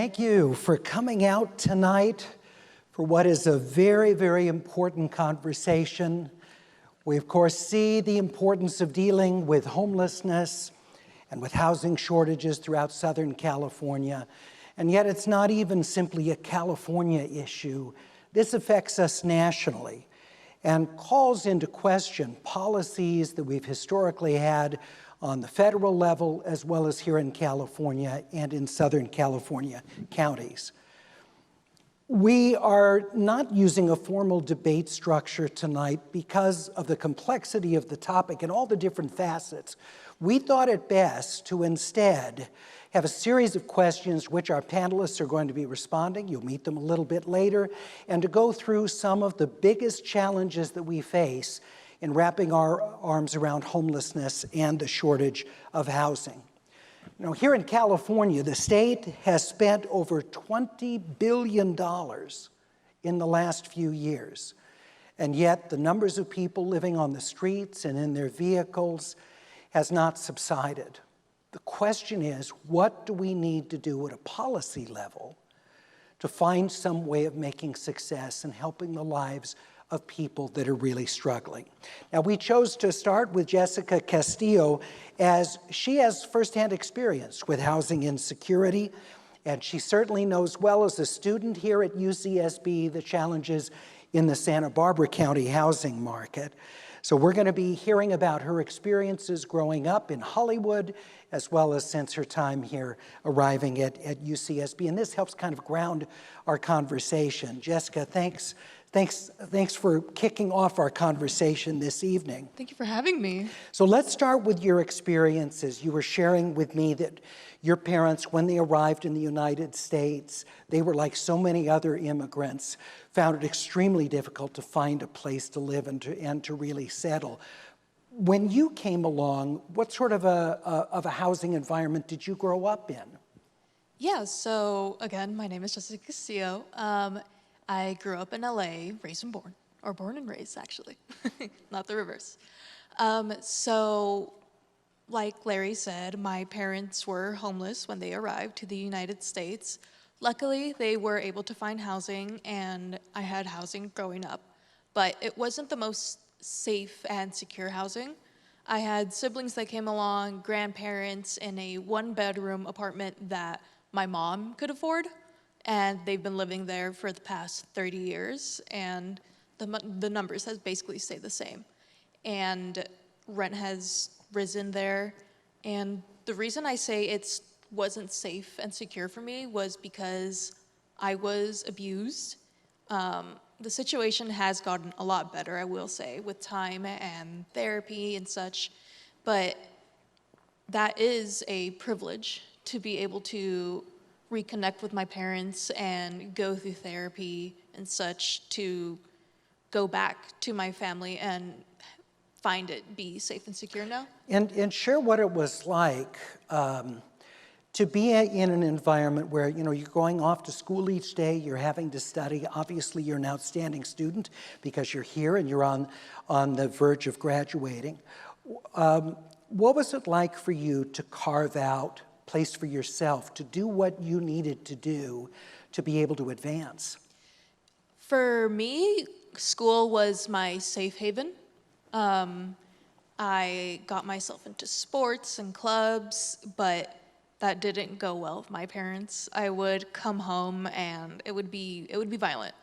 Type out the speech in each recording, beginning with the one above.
thank you for coming out tonight for what is a very, very important conversation. We, of course, see the importance of dealing with homelessness and with housing shortages throughout Southern California. And yet it's not even simply a California issue. This affects us nationally and calls into question policies that we've historically had on the federal level, as well as here in California and in Southern California counties. We are not using a formal debate structure tonight because of the complexity of the topic and all the different facets. We thought it best to instead have a series of questions which our panelists are going to be responding. You'll meet them a little bit later, and to go through some of the biggest challenges that we face in wrapping our arms around homelessness and the shortage of housing. You know, here in California, the state has spent over $20 billion in the last few years, and yet the numbers of people living on the streets and in their vehicles has not subsided. The question is, what do we need to do at a policy level to find some way of making success and helping the lives of people that are really struggling? Now, we chose to start with Jessica Castillo, as she has firsthand experience with housing insecurity, and she certainly knows well as a student here at UCSB the challenges in the Santa Barbara County housing market. So we're going to be hearing about her experiences growing up in Hollywood, as well as since her time here arriving at UCSB. And this helps kind of ground our conversation. Jessica, thanks for kicking off our conversation this evening. Thank you for having me. So let's start with your experiences. You were sharing with me that your parents, when they arrived in the United States, they were like so many other immigrants, found it extremely difficult to find a place to live and to really settle. When you came along, what sort of a housing environment did you grow up in? Yeah, so again, my name is Jessica Castillo. I grew up in LA, raised and born, or born and raised actually, not the reverse. So like Larry said, my parents were homeless when they arrived to the United States. Luckily, they were able to find housing, and I had housing growing up, but it wasn't the most safe and secure housing. I had siblings that came along, grandparents in a one-bedroom apartment that my mom could afford, and they've been living there for the past 30 years, and the numbers has basically stayed the same. And rent has risen there, and the reason I say it wasn't safe and secure for me was because I was abused. The situation has gotten a lot better, I will say, with time and therapy and such, but that is a privilege to be able to reconnect with my parents and go through therapy and such to go back to my family and find it be safe and secure now. And share what it was like to be in an environment where, you know, you're going off to school each day, you're having to study. Obviously, you're an outstanding student because you're here and you're on the verge of graduating. What was it like for you to carve out place for yourself, to do what you needed to do to be able to advance? For me, school was my safe haven. I got myself into sports and clubs, but that didn't go well with my parents. I would come home and it would be violent,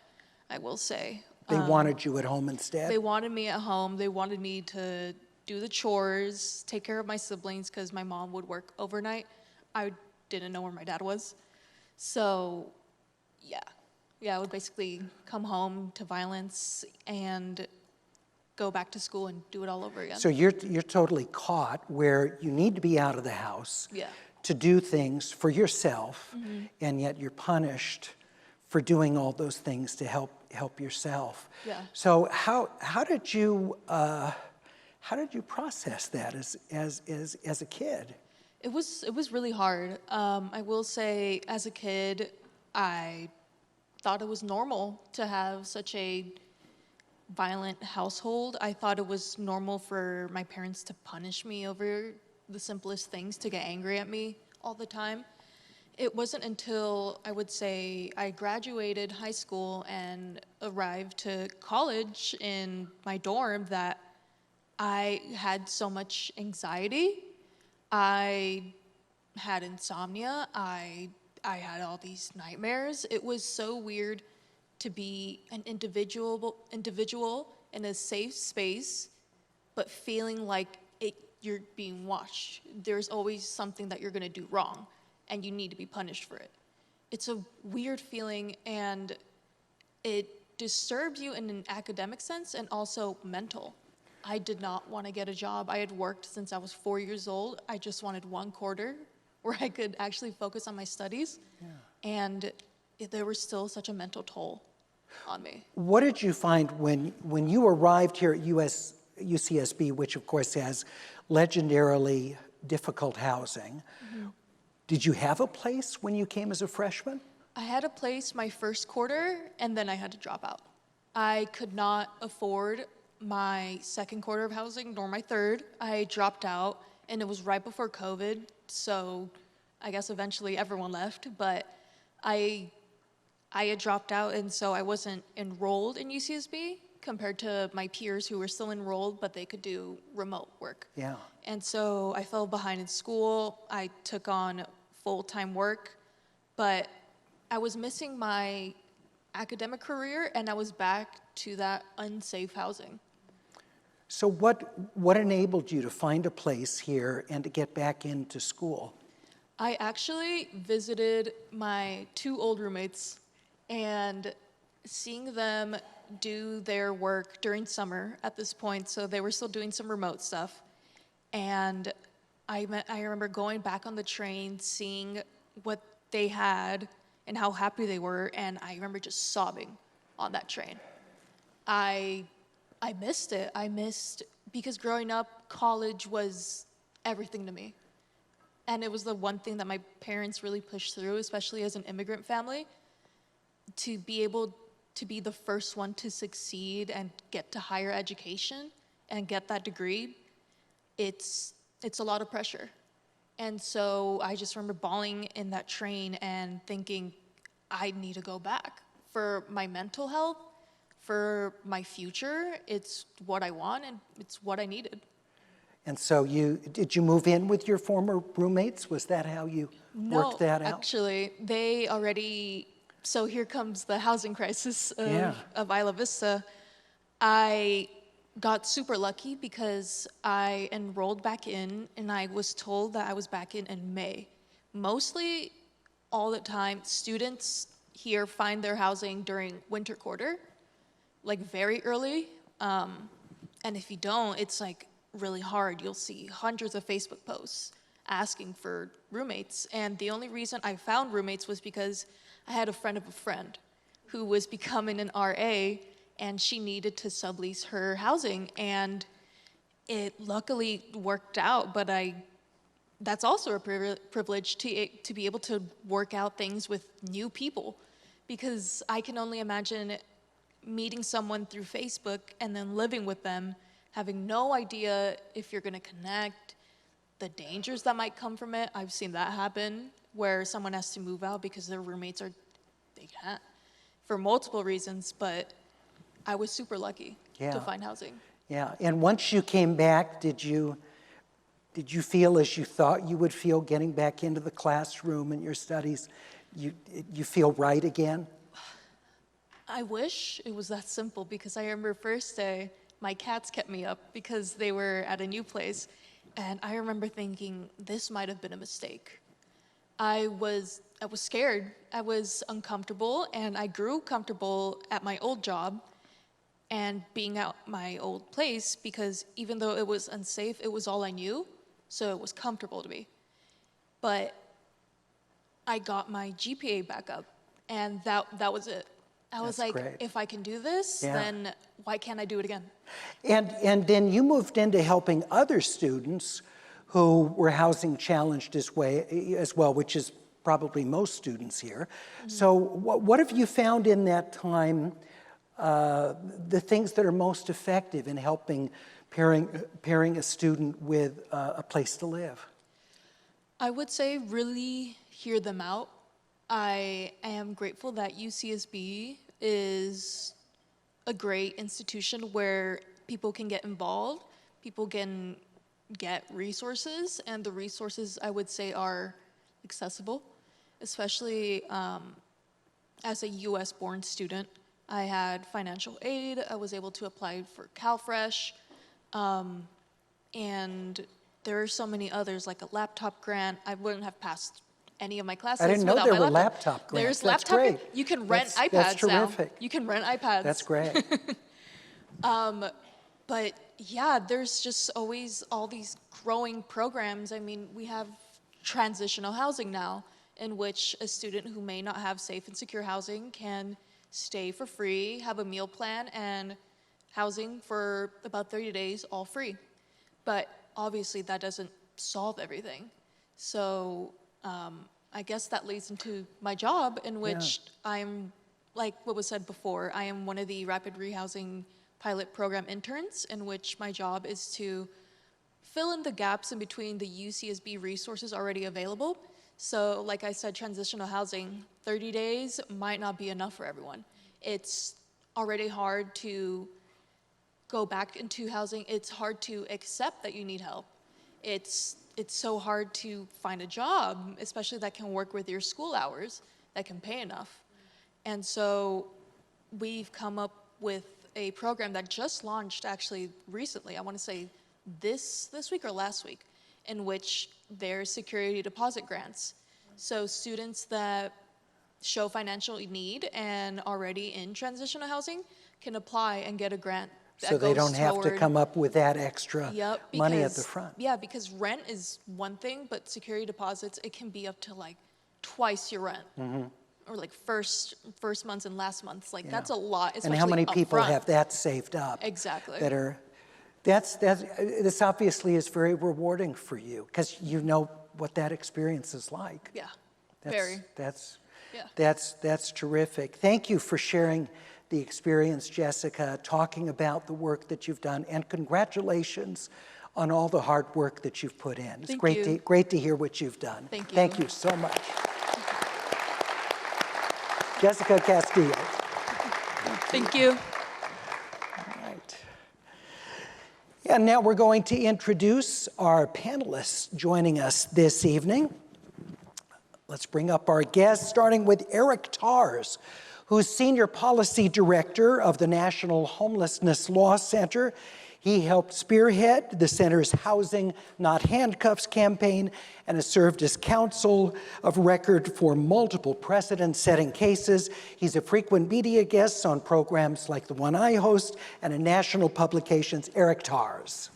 I will say. They wanted you at home instead? They wanted me at home. They wanted me to do the chores, take care of my siblings, because my mom would work overnight. I didn't know where my dad was. So, yeah, I would basically come home to violence and go back to school and do it all over again. So you're totally caught where you need to be out of the house to do things for yourself, and yet you're punished for doing all those things to help yourself. Yeah. So how did you process that as a kid? It was really hard. I will say, as a kid, I thought it was normal to have such a violent household. I thought it was normal for my parents to punish me over the simplest things, to get angry at me all the time. it wasn't until I would say I graduated high school and arrived to college in my dorm that I had so much anxiety. I had insomnia. I had all these nightmares. It was so weird to be an individual in a safe space, but feeling like you're being watched. There's always something that you're gonna do wrong, and you need to be punished for it. It's a weird feeling, and it disturbs you in an academic sense and also mental. I did not want to get a job. I had worked since I was 4 years old. I just wanted one quarter where I could actually focus on my studies. Yeah. And there was still such a mental toll on me. What did you find when you arrived here at UCSB, which of course has legendarily difficult housing? Mm-hmm. Did you have a place when you came as a freshman? I had a place my first quarter, and then I had to drop out. I could not afford my second quarter of housing, nor my third. I dropped out, and it was right before COVID, so I guess eventually everyone left, but I had dropped out, and so I wasn't enrolled in UCSB compared to my peers who were still enrolled, but they could do remote work. Yeah. And so I fell behind in school. I took on full-time work, but I was missing my academic career, and I was back to that unsafe housing. So what enabled you to find a place here and to get back into school? I actually visited my 2 old roommates, and seeing them do their work during summer at this point, so they were still doing some remote stuff. And I remember going back on the train, seeing what they had and how happy they were, and I remember just sobbing on that train. I missed it. Because growing up, college was everything to me. And it was the one thing that my parents really pushed through, especially as an immigrant family, to be able to be the first one to succeed and get to higher education and get that degree. It's a lot of pressure. And so I just remember bawling in that train and thinking, I need to go back for my mental health, for my future. It's what I want, and it's what I needed. And so did you move in with your former roommates? Was that how you worked that out? No, actually, they already, so here comes the housing crisis of Isla Vista. I got super lucky because I enrolled back in, and I was told that I was back in May. Mostly all the time, students here find their housing during winter quarter, like very early. And if you don't, it's like really hard. You'll see hundreds of Facebook posts asking for roommates. And the only reason I found roommates was because I had a friend of a friend who was becoming an RA, and she needed to sublease her housing. And it luckily worked out, but that's also a privilege to be able to work out things with new people, because I can only imagine meeting someone through Facebook and then living with them, having no idea if you're gonna connect, the dangers that might come from it. I've seen that happen where someone has to move out because their roommates they can't, for multiple reasons, but I was super lucky to find housing. Yeah, and once you came back, did you feel as you thought you would feel getting back into the classroom and your studies? You feel right again? I wish it was that simple, because I remember first day, my cats kept me up because they were at a new place, and I remember thinking, this might have been a mistake. I was scared, I was uncomfortable, and I grew comfortable at my old job and being at my old place, because even though it was unsafe, it was all I knew, so it was comfortable to me. But I got my GPA back up, and that was it. I was like, great. If I can do this, then why can't I do it again? And then you moved into helping other students who were housing challenged as well, which is probably most students here. Mm-hmm. So what have you found in that time, the things that are most effective in helping pairing a student with a place to live? I would say really hear them out. I am grateful that UCSB is a great institution where people can get involved, people can get resources, and the resources, I would say, are accessible, especially as a US-born student. I had financial aid, I was able to apply for CalFresh, and there are so many others, like a laptop grant. I wouldn't have passed any of my classes I didn't know without there my were laptop. laptop grants. There's That's laptop great. You can rent iPads That's now. terrific. You can rent iPads. That's great. But yeah, there's just always all these growing programs. I mean, we have transitional housing now, in which a student who may not have safe and secure housing can stay for free, have a meal plan, and housing for about 30 days, all free. But obviously that doesn't solve everything. So I guess that leads into my job, in which I'm, like what was said before, I am one of the rapid rehousing pilot program interns, in which my job is to fill in the gaps in between the UCSB resources already available. So like I said, transitional housing, 30 days might not be enough for everyone. It's already hard to go back into housing. It's hard to accept that you need help. It's so hard to find a job, especially that can work with your school hours, that can pay enough. And so we've come up with a program that just launched actually recently, I want to say this week or last week, in which there's security deposit grants. So students that show financial need and already in transitional housing can apply and get a grant. So they don't have to come up with that extra money at the front. Yeah, because rent is one thing, but security deposits, it can be up to like twice your rent. Or like first months and last months. Like that's a lot, especially and how many people upfront. have that saved up? Exactly. That are, this obviously is very rewarding for you, because you know what that experience is like. Yeah, Very. Yeah. That's terrific. Thank you for sharing the experience, Jessica, talking about the work that you've done, and congratulations on all the hard work that you've put in. It's great to hear what you've done. Thank you. Thank you so much. Jessica Castillo. Thank you. All right. And now we're going to introduce our panelists joining us this evening. Let's bring up our guests, starting with Eric Tars, who's Senior Policy Director of the National Homelessness Law Center. He helped spearhead the center's Housing Not Handcuffs campaign and has served as counsel of record for multiple precedent-setting cases. He's a frequent media guest on programs like the one I host and in national publications. Eric Tars.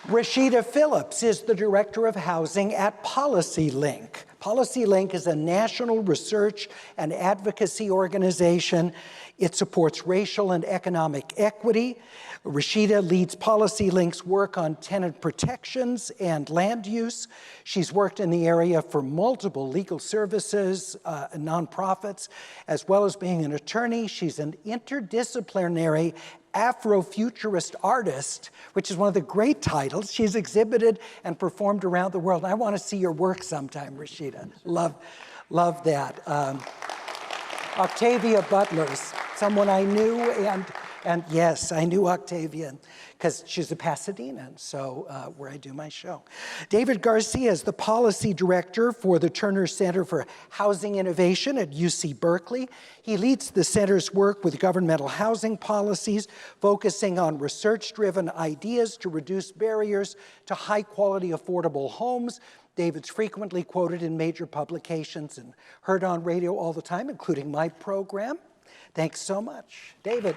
Rashida Phillips is the Director of Housing at PolicyLink. PolicyLink is a national research and advocacy organization. It supports racial and economic equity. Rashida leads PolicyLink's work on tenant protections and land use. She's worked in the area for multiple legal services and nonprofits, as well as being an attorney. She's an interdisciplinary Afrofuturist artist, which is one of the great titles. She's exhibited and performed around the world. I want to see your work sometime, Rashida. Love that. Octavia Butler's someone I knew, and yes, I knew Octavia because she's a Pasadenan, so where I do my show. David Garcia is the policy director for the Turner Center for Housing Innovation at UC Berkeley. He leads the center's work with governmental housing policies, focusing on research-driven ideas to reduce barriers to high-quality, affordable homes. David's frequently quoted in major publications and heard on radio all the time, including my program. Thanks so much, David.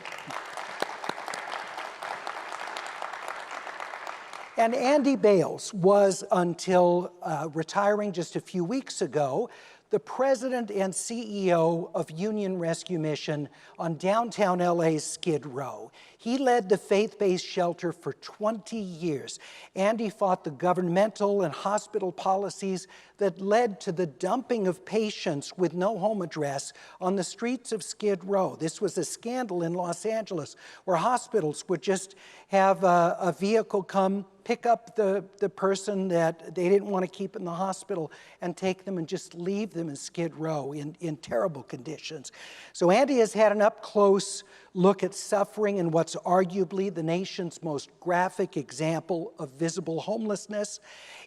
And Andy Bales was, until retiring just a few weeks ago, the president and CEO of Union Rescue Mission on downtown LA's Skid Row. He led the faith-based shelter for 20 years. Andy fought the governmental and hospital policies that led to the dumping of patients with no home address on the streets of Skid Row. This was a scandal in Los Angeles, where hospitals would just have a vehicle come pick up the person that they didn't want to keep in the hospital and take them and just leave them in Skid Row in terrible conditions. So Andy has had an up-close look at suffering in what's arguably the nation's most graphic example of visible homelessness.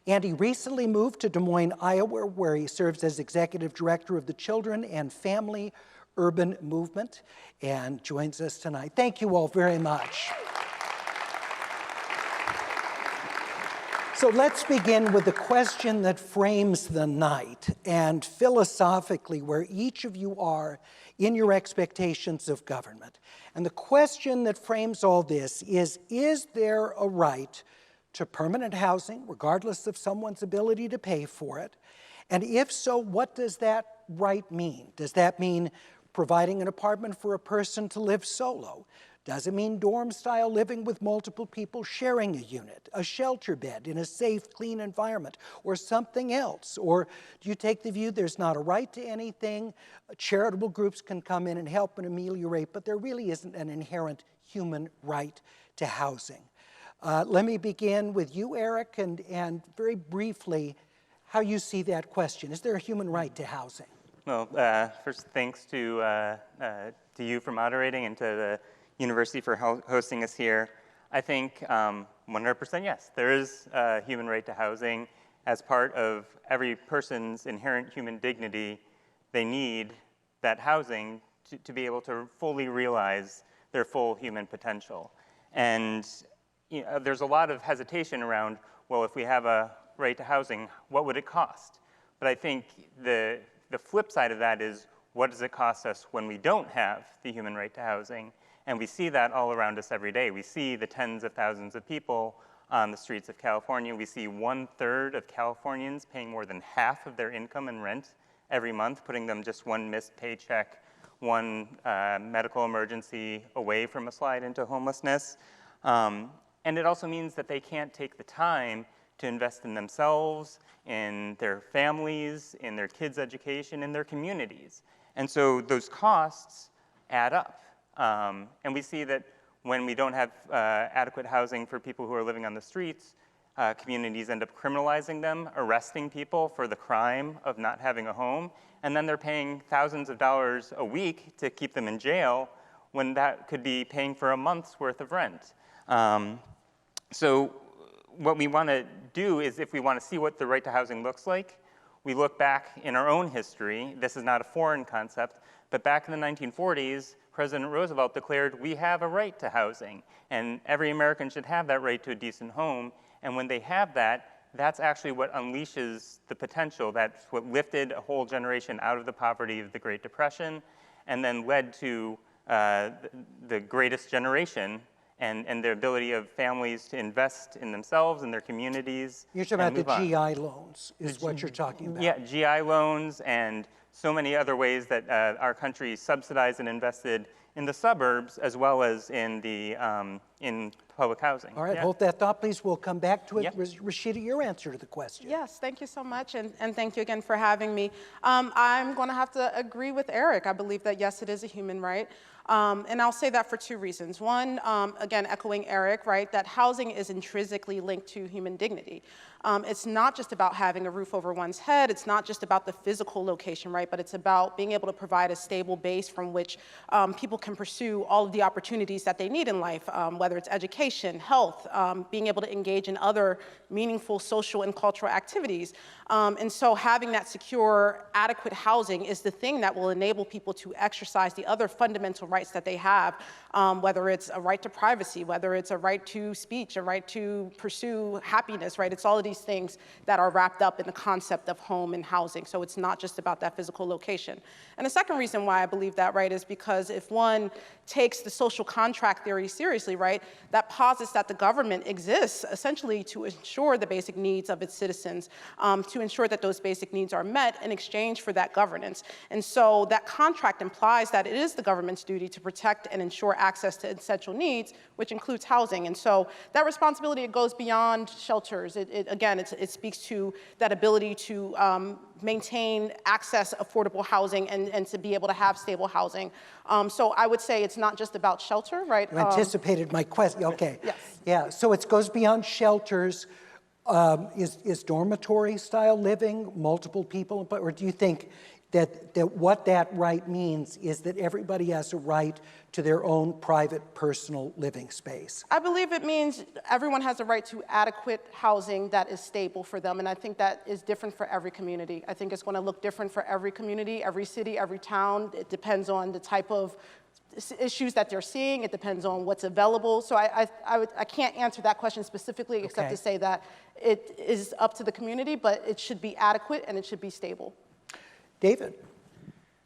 Andy recently moved to Des Moines, Iowa, where he serves as executive director of the Children and Family Urban Movement, and joins us tonight. Thank you all very much. So let's begin with the question that frames the night, and philosophically where each of you are in your expectations of government. And the question that frames all this is there a right to permanent housing, regardless of someone's ability to pay for it? And if so, what does that right mean? Does that mean providing an apartment for a person to live solo? Does it mean dorm-style living with multiple people sharing a unit, a shelter bed in a safe, clean environment, or something else? Or do you take the view there's not a right to anything? Charitable groups can come in and help and ameliorate, but there really isn't an inherent human right to housing. Let me begin with you, Eric, and very briefly, how you see that question. Is there a human right to housing? Well, first, thanks to you for moderating and to the University for hosting us here. I think 100% yes, there is a human right to housing. As part of every person's inherent human dignity, they need that housing to be able to fully realize their full human potential. And there's a lot of hesitation around, well, if we have a right to housing, what would it cost? But I think the flip side of that is, what does it cost us when we don't have the human right to housing? And we see that all around us every day. We see the tens of thousands of people on the streets of California. We see 1/3 of Californians paying more than half of their income in rent every month, putting them just one missed paycheck, one medical emergency away from a slide into homelessness. And it also means that they can't take the time to invest in themselves, in their families, in their kids' education, in their communities. And so those costs add up. And we see that when we don't have adequate housing for people who are living on the streets, communities end up criminalizing them, arresting people for the crime of not having a home, and then they're paying thousands of dollars a week to keep them in jail when that could be paying for a month's worth of rent. So what we want to do is, if we want to see what the right to housing looks like, we look back in our own history. This is not a foreign concept, but back in the 1940s, President Roosevelt declared we have a right to housing, and every American should have that right to a decent home. And when they have that, that's actually what unleashes the potential. That's what lifted a whole generation out of the poverty of the Great Depression, and then led to the greatest generation and the ability of families to invest in themselves and their communities. You're talking about the GI loans, is what you're talking about. Yeah, GI loans and so many other ways that our country subsidized and invested in the suburbs as well as in the in public housing. All right, hold that thought, please. We'll come back to it. Yep. Rashida, your answer to the question. Yes, thank you so much, and thank you again for having me. I'm going to have to agree with Eric. I believe that, yes, it is a human right. And I'll say that for two reasons. One, again, echoing Eric, right, that housing is intrinsically linked to human dignity. It's not just about having a roof over one's head. It's not just about the physical location, right, but it's about being able to provide a stable base from which people can pursue all of the opportunities that they need in life, whether it's education, health, being able to engage in other meaningful social and cultural activities. And so having that secure, adequate housing is the thing that will enable people to exercise the other fundamental rights that they have, whether it's a right to privacy, whether it's a right to speech, a right to pursue happiness, right? It's all of these things that are wrapped up in the concept of home and housing. So it's not just about that physical location. And the second reason why I believe that, right, is because if one takes the social contract theory seriously, right, that posits that the government exists essentially to ensure the basic needs of its citizens, to ensure that those basic needs are met in exchange for that governance. And so that contract implies that it is the government's duty to protect and ensure access to essential needs, which includes housing. And so that responsibility, it goes beyond shelters. It speaks to that ability to maintain access, affordable housing, and to be able to have stable housing. So I would say it's not just about shelter, right? You anticipated my question, okay. Yes. Yeah, so it goes beyond shelters. Is dormitory style living, multiple people, or do you think that what that right means is that everybody has a right to their own private, personal living space? I believe it means everyone has a right to adequate housing that is stable for them, and I think that is different for every community. I think it's going to look different for every community, every city, every town. It depends on the type of issues that they're seeing. It depends on what's available. So I can't answer that question specifically except to say that it is up to the community, but it should be adequate and it should be stable. David?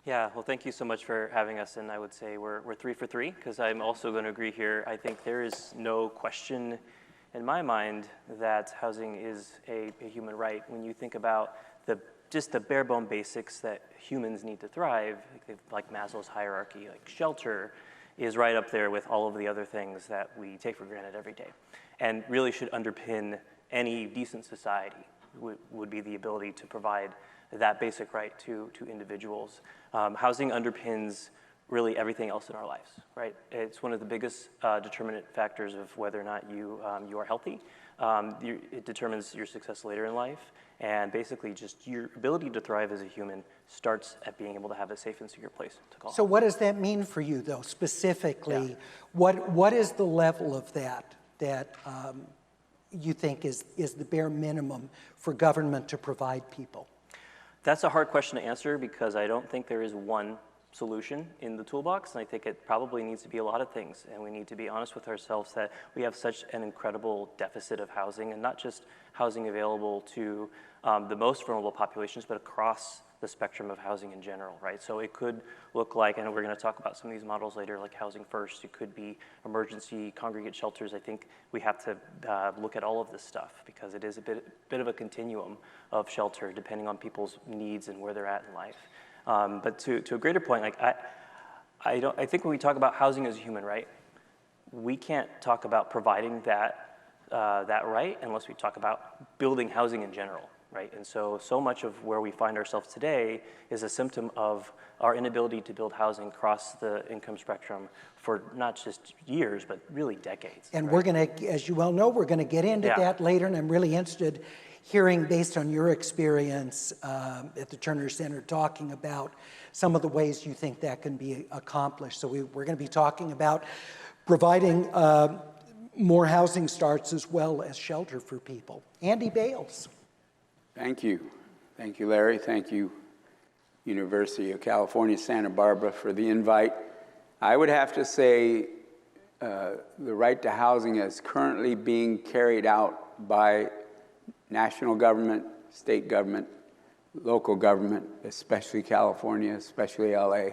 Yeah, well, thank you so much for having us, and I would say we're 3 for 3, because I'm also going to agree here. I think there is no question in my mind that housing is a human right. When you think about just the bare bone basics that humans need to thrive, like Maslow's hierarchy, like shelter is right up there with all of the other things that we take for granted every day, and really should underpin any decent society would be the ability to provide that basic right to individuals. Housing underpins really everything else in our lives, right? It's one of the biggest determinant factors of whether or not you are healthy. It determines your success later in life, and basically just your ability to thrive as a human starts at being able to have a safe and secure place to call So home. what does that mean for you, though, specifically? Yeah. What is the level of that you think is the bare minimum for government to provide people? That's a hard question to answer because I don't think there is one solution in the toolbox, and I think it probably needs to be a lot of things, and we need to be honest with ourselves that we have such an incredible deficit of housing, and not just housing available to the most vulnerable populations, but across the spectrum of housing in general, right? So it could look like, and we're going to talk about some of these models later, like Housing First. It could be emergency congregate shelters. I think we have to look at all of this stuff because it is a bit of a continuum of shelter depending on people's needs and where they're at in life. But to a greater point, like I think when we talk about housing as a human right, we can't talk about providing that right unless we talk about building housing in general. Right? And so much of where we find ourselves today is a symptom of our inability to build housing across the income spectrum for not just years, but really decades. And right? we're going to, as you well know, we're going to get into that later, and I'm really interested hearing, based on your experience at the Turner Center, talking about some of the ways you think that can be accomplished. So we're going to be talking about providing more housing starts as well as shelter for people. Andy Bales. Thank you. Thank you, Larry. Thank you, University of California, Santa Barbara, for the invite. I would have to say the right to housing is currently being carried out by national government, state government, local government, especially California, especially LA,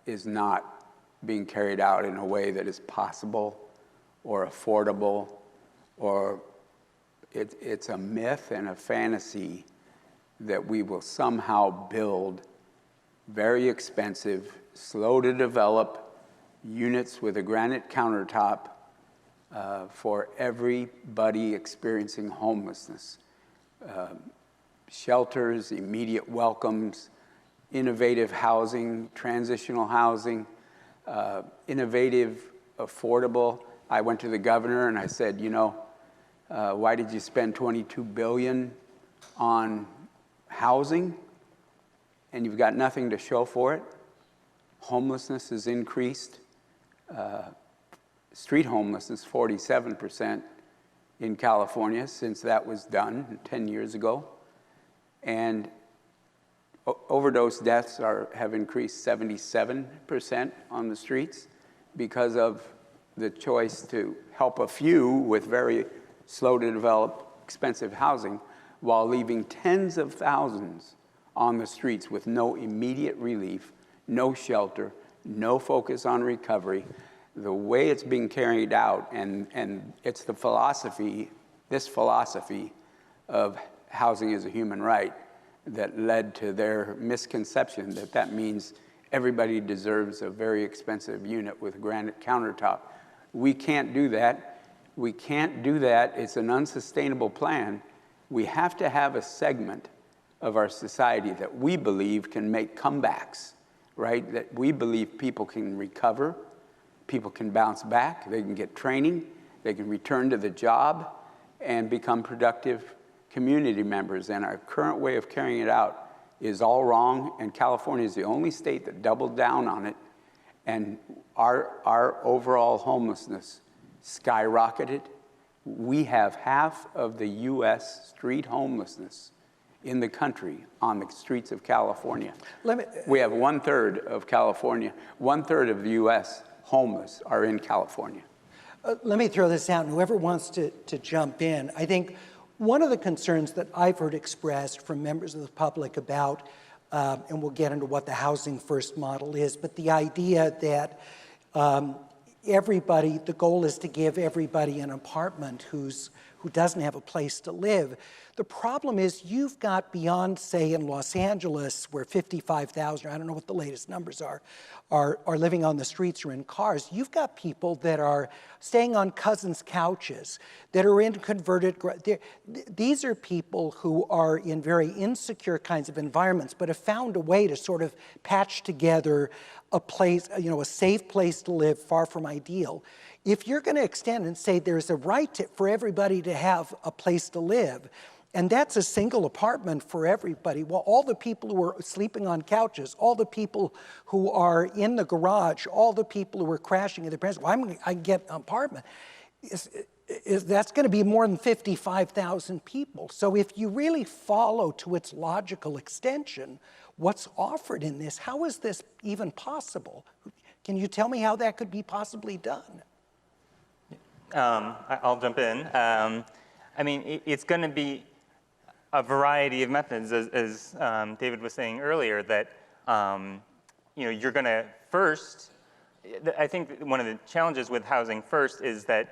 is not being carried out in a way that is possible or affordable or it's a myth and a fantasy that we will somehow build very expensive, slow to develop units with a granite countertop for everybody experiencing homelessness. Shelters, immediate welcomes, innovative housing, transitional housing, innovative, affordable. I went to the governor and I said, why did you spend $22 billion on housing and you've got nothing to show for it? Homelessness has increased. Street homelessness, 47% in California since that was done 10 years ago. And overdose deaths have increased 77% on the streets because of the choice to help a few with very slow to develop, expensive housing, while leaving tens of thousands on the streets with no immediate relief, no shelter, no focus on recovery. the way it's being carried out, and it's the philosophy, this philosophy of housing as a human right that led to their misconception that that means everybody deserves a very expensive unit with granite countertop. We can't do that. We can't do that. It's an unsustainable plan. We have to have a segment of our society that we believe can make comebacks, right? That we believe people can recover, people can bounce back, they can get training, they can return to the job and become productive community members. And our current way of carrying it out is all wrong, and California is the only state that doubled down on it. And our overall homelessness skyrocketed. We have half of the US street homelessness in the country on the streets of California. We have 1/3 of California, 1/3 of the US homeless are in California. Let me throw this out, and whoever wants to jump in. I think one of the concerns that I've heard expressed from members of the public about, and we'll get into what the housing first model is, but the idea that everybody, the goal is to give everybody an apartment who doesn't have a place to live. The problem is you've got beyond, say, in Los Angeles, where 55,000, I don't know what the latest numbers are living on the streets or in cars. You've got people that are staying on cousins' couches, that are in converted, these are people who are in very insecure kinds of environments, but have found a way to sort of patch together a place, a safe place to live, far from ideal. If you're going to extend and say there's a right for everybody to have a place to live, and that's a single apartment for everybody, well, all the people who are sleeping on couches, all the people who are in the garage, all the people who are crashing at their parents, well, I can get an apartment. That's going to be more than 55,000 people. So if you really follow to its logical extension what's offered in this, how is this even possible? Can you tell me how that could be possibly done? I'll jump in. I mean, it's going to be a variety of methods, as David was saying earlier, that you're going to first. I think one of the challenges with housing first is that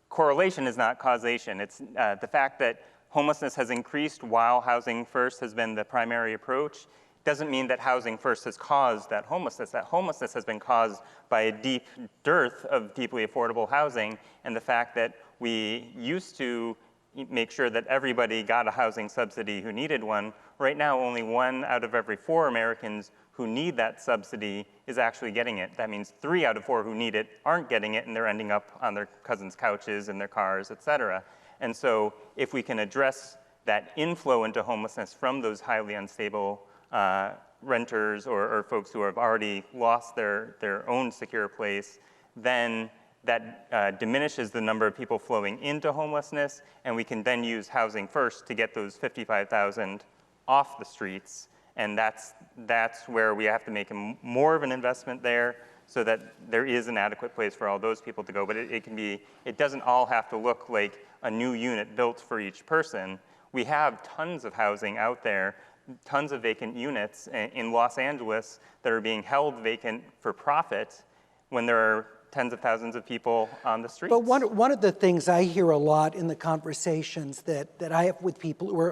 correlation is not causation. It's the fact that homelessness has increased while housing first has been the primary approach doesn't mean that housing first has caused that homelessness. That homelessness has been caused by a deep dearth of deeply affordable housing, and the fact that we used to make sure that everybody got a housing subsidy who needed one. Right now, only 1 out of every 4 Americans who need that subsidy is actually getting it. That means 3 out of 4 who need it aren't getting it, and they're ending up on their cousins' couches, in their cars, et cetera. And so if we can address that inflow into homelessness from those highly unstable renters or folks who have already lost their own secure place, then that diminishes the number of people flowing into homelessness, and we can then use housing first to get those 55,000 off the streets. And that's where we have to make more of an investment there so that there is an adequate place for all those people to go. But it doesn't all have to look like a new unit built for each person. We have tons of housing out there, tons of vacant units in Los Angeles that are being held vacant for profit when there are tens of thousands of people on the streets. But one of the things I hear a lot in the conversations that I have with people who are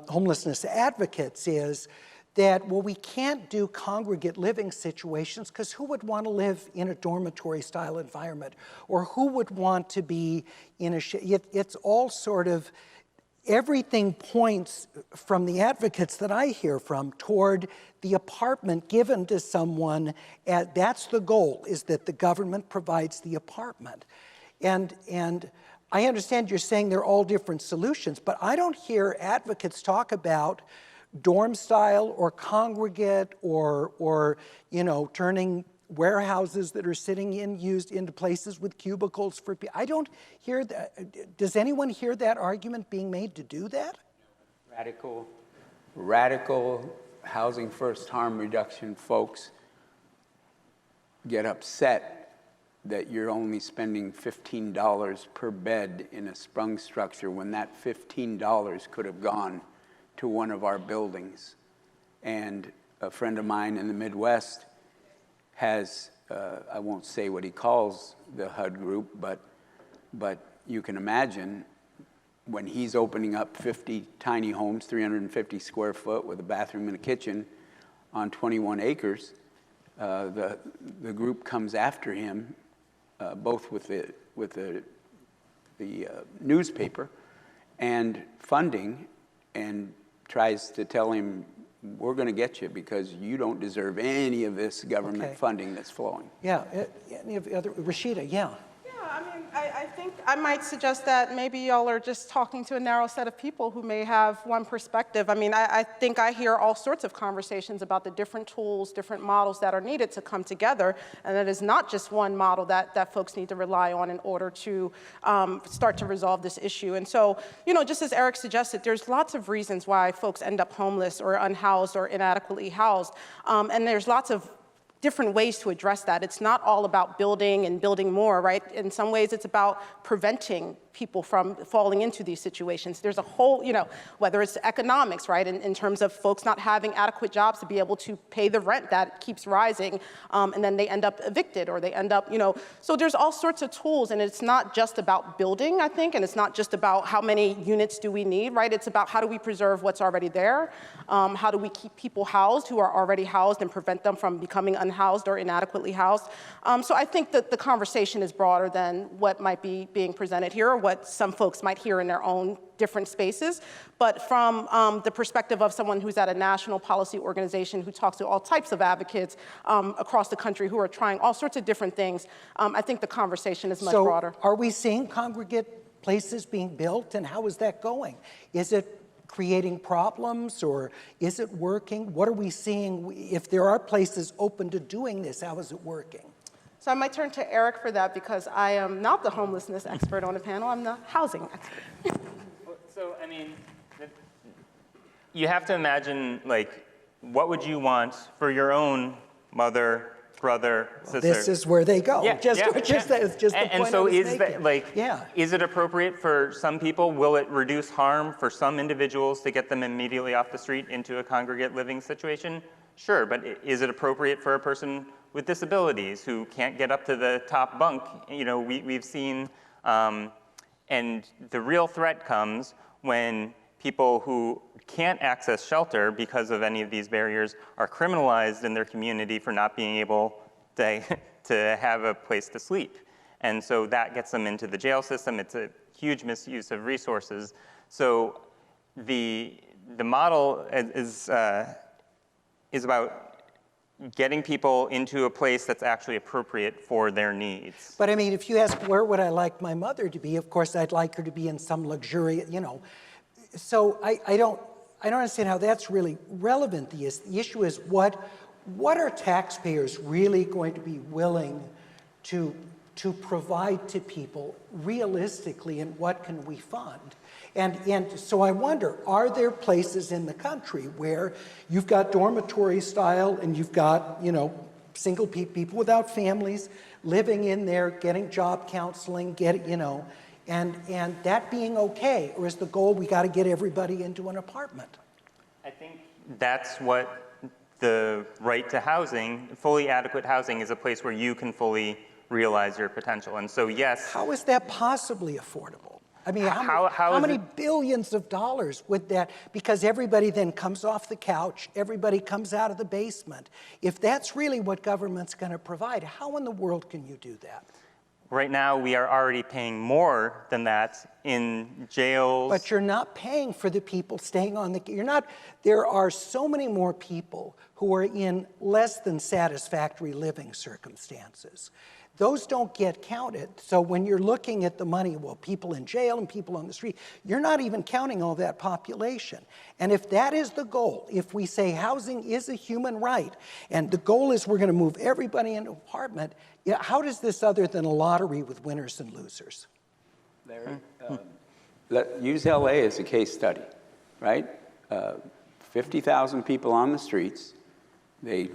homelessness advocates is that, well, we can't do congregate living situations because who would want to live in a dormitory style environment? Or who would want to be in it's all sort of, everything points from the advocates that I hear from toward the apartment given to someone. That's the goal, is that the government provides the apartment. And I understand you're saying they're all different solutions, but I don't hear advocates talk about dorm style or congregate or turning warehouses that are sitting used into places with cubicles for people. I don't hear that. Does anyone hear that argument being made to do that? Radical housing first harm reduction folks get upset that you're only spending $15 per bed in a sprung structure when that $15 could have gone to one of our buildings. And a friend of mine in the Midwest has I won't say what he calls the HUD group, but you can imagine when he's opening up 50 tiny homes, 350 square foot with a bathroom and a kitchen on 21 acres, the group comes after him, both with the newspaper and funding, and tries to tell him, we're going to get you because you don't deserve any of this government funding that's flowing. Yeah, any of the other, Rashida, yeah. I mean, I think I might suggest that maybe y'all are just talking to a narrow set of people who may have one perspective. I mean, I think I hear all sorts of conversations about the different tools, different models that are needed to come together, and it is not just one model that folks need to rely on in order to start to resolve this issue. And so, you know, just as Eric suggested, there's lots of reasons why folks end up homeless or unhoused or inadequately housed, and there's lots of different ways to address that. It's not all about building and building more, right? In some ways, it's about preventing people from falling into these situations. There's a whole, you know, whether it's economics, right, in terms of folks not having adequate jobs to be able to pay the rent that keeps rising, and then they end up evicted, or they end up, you know, so there's all sorts of tools, and it's not just about building, I think, and it's not just about how many units do we need, right? It's about how do we preserve what's already there, how do we keep people housed who are already housed and prevent them from becoming unhoused or inadequately housed. So I think that the conversation is broader than what might be being presented here, or what some folks might hear in their own different spaces. But from the perspective of someone who's at a national policy organization who talks to all types of advocates across the country who are trying all sorts of different things, I think the conversation is much broader. Are we seeing congregate places being built, and how is that going? Is it creating problems, or is it working? What are we seeing? If there are places open to doing this, how is it working? So I might turn to Eric for that, because I am not the homelessness expert on the panel, I'm the housing expert. So, I mean, you have to imagine, like, what would you want for your own mother, brother, sister? This is where they go. Yeah, just the point and so I was is making. that, like, is it appropriate for some people? Will it reduce harm for some individuals to get them immediately off the street into a congregate living situation? Sure, but is it appropriate for a person with disabilities who can't get up to the top bunk? You know, we've seen, and the real threat comes when people who can't access shelter because of any of these barriers are criminalized in their community for not being able to have a place to sleep. And so that gets them into the jail system. It's a huge misuse of resources. So the model is about getting people into a place that's actually appropriate for their needs. But I mean, if you ask where would I like my mother to be, of course I'd like her to be in some luxurious, you know. So I don't understand how that's really relevant. The issue is what are taxpayers really going to be willing to provide to people realistically, and what can we fund? And so I wonder, are there places in the country where you've got dormitory style, and you've got, you know, single people without families living in there, getting job counseling, you know, and that being okay? Or is the goal we got to get everybody into an apartment? I think that's what the right to housing, fully adequate housing, is a place where you can fully realize your potential. And so, yes. How is that possibly affordable? I mean, how many billions of dollars would that, because everybody then comes off the couch, everybody comes out of the basement. If that's really what government's going to provide, how in the world can you do that? Right now, we are already paying more than that in jails. But you're not paying for the people staying on there are so many more people who are in less than satisfactory living circumstances. Those don't get counted. So when you're looking at the money, well, people in jail and people on the street, you're not even counting all that population. And if that is the goal, if we say housing is a human right, and the goal is we're going to move everybody into an apartment, yeah, how does this other than a lottery with winners and losers? Larry, use LA as a case study, right? 50,000 people on the streets. They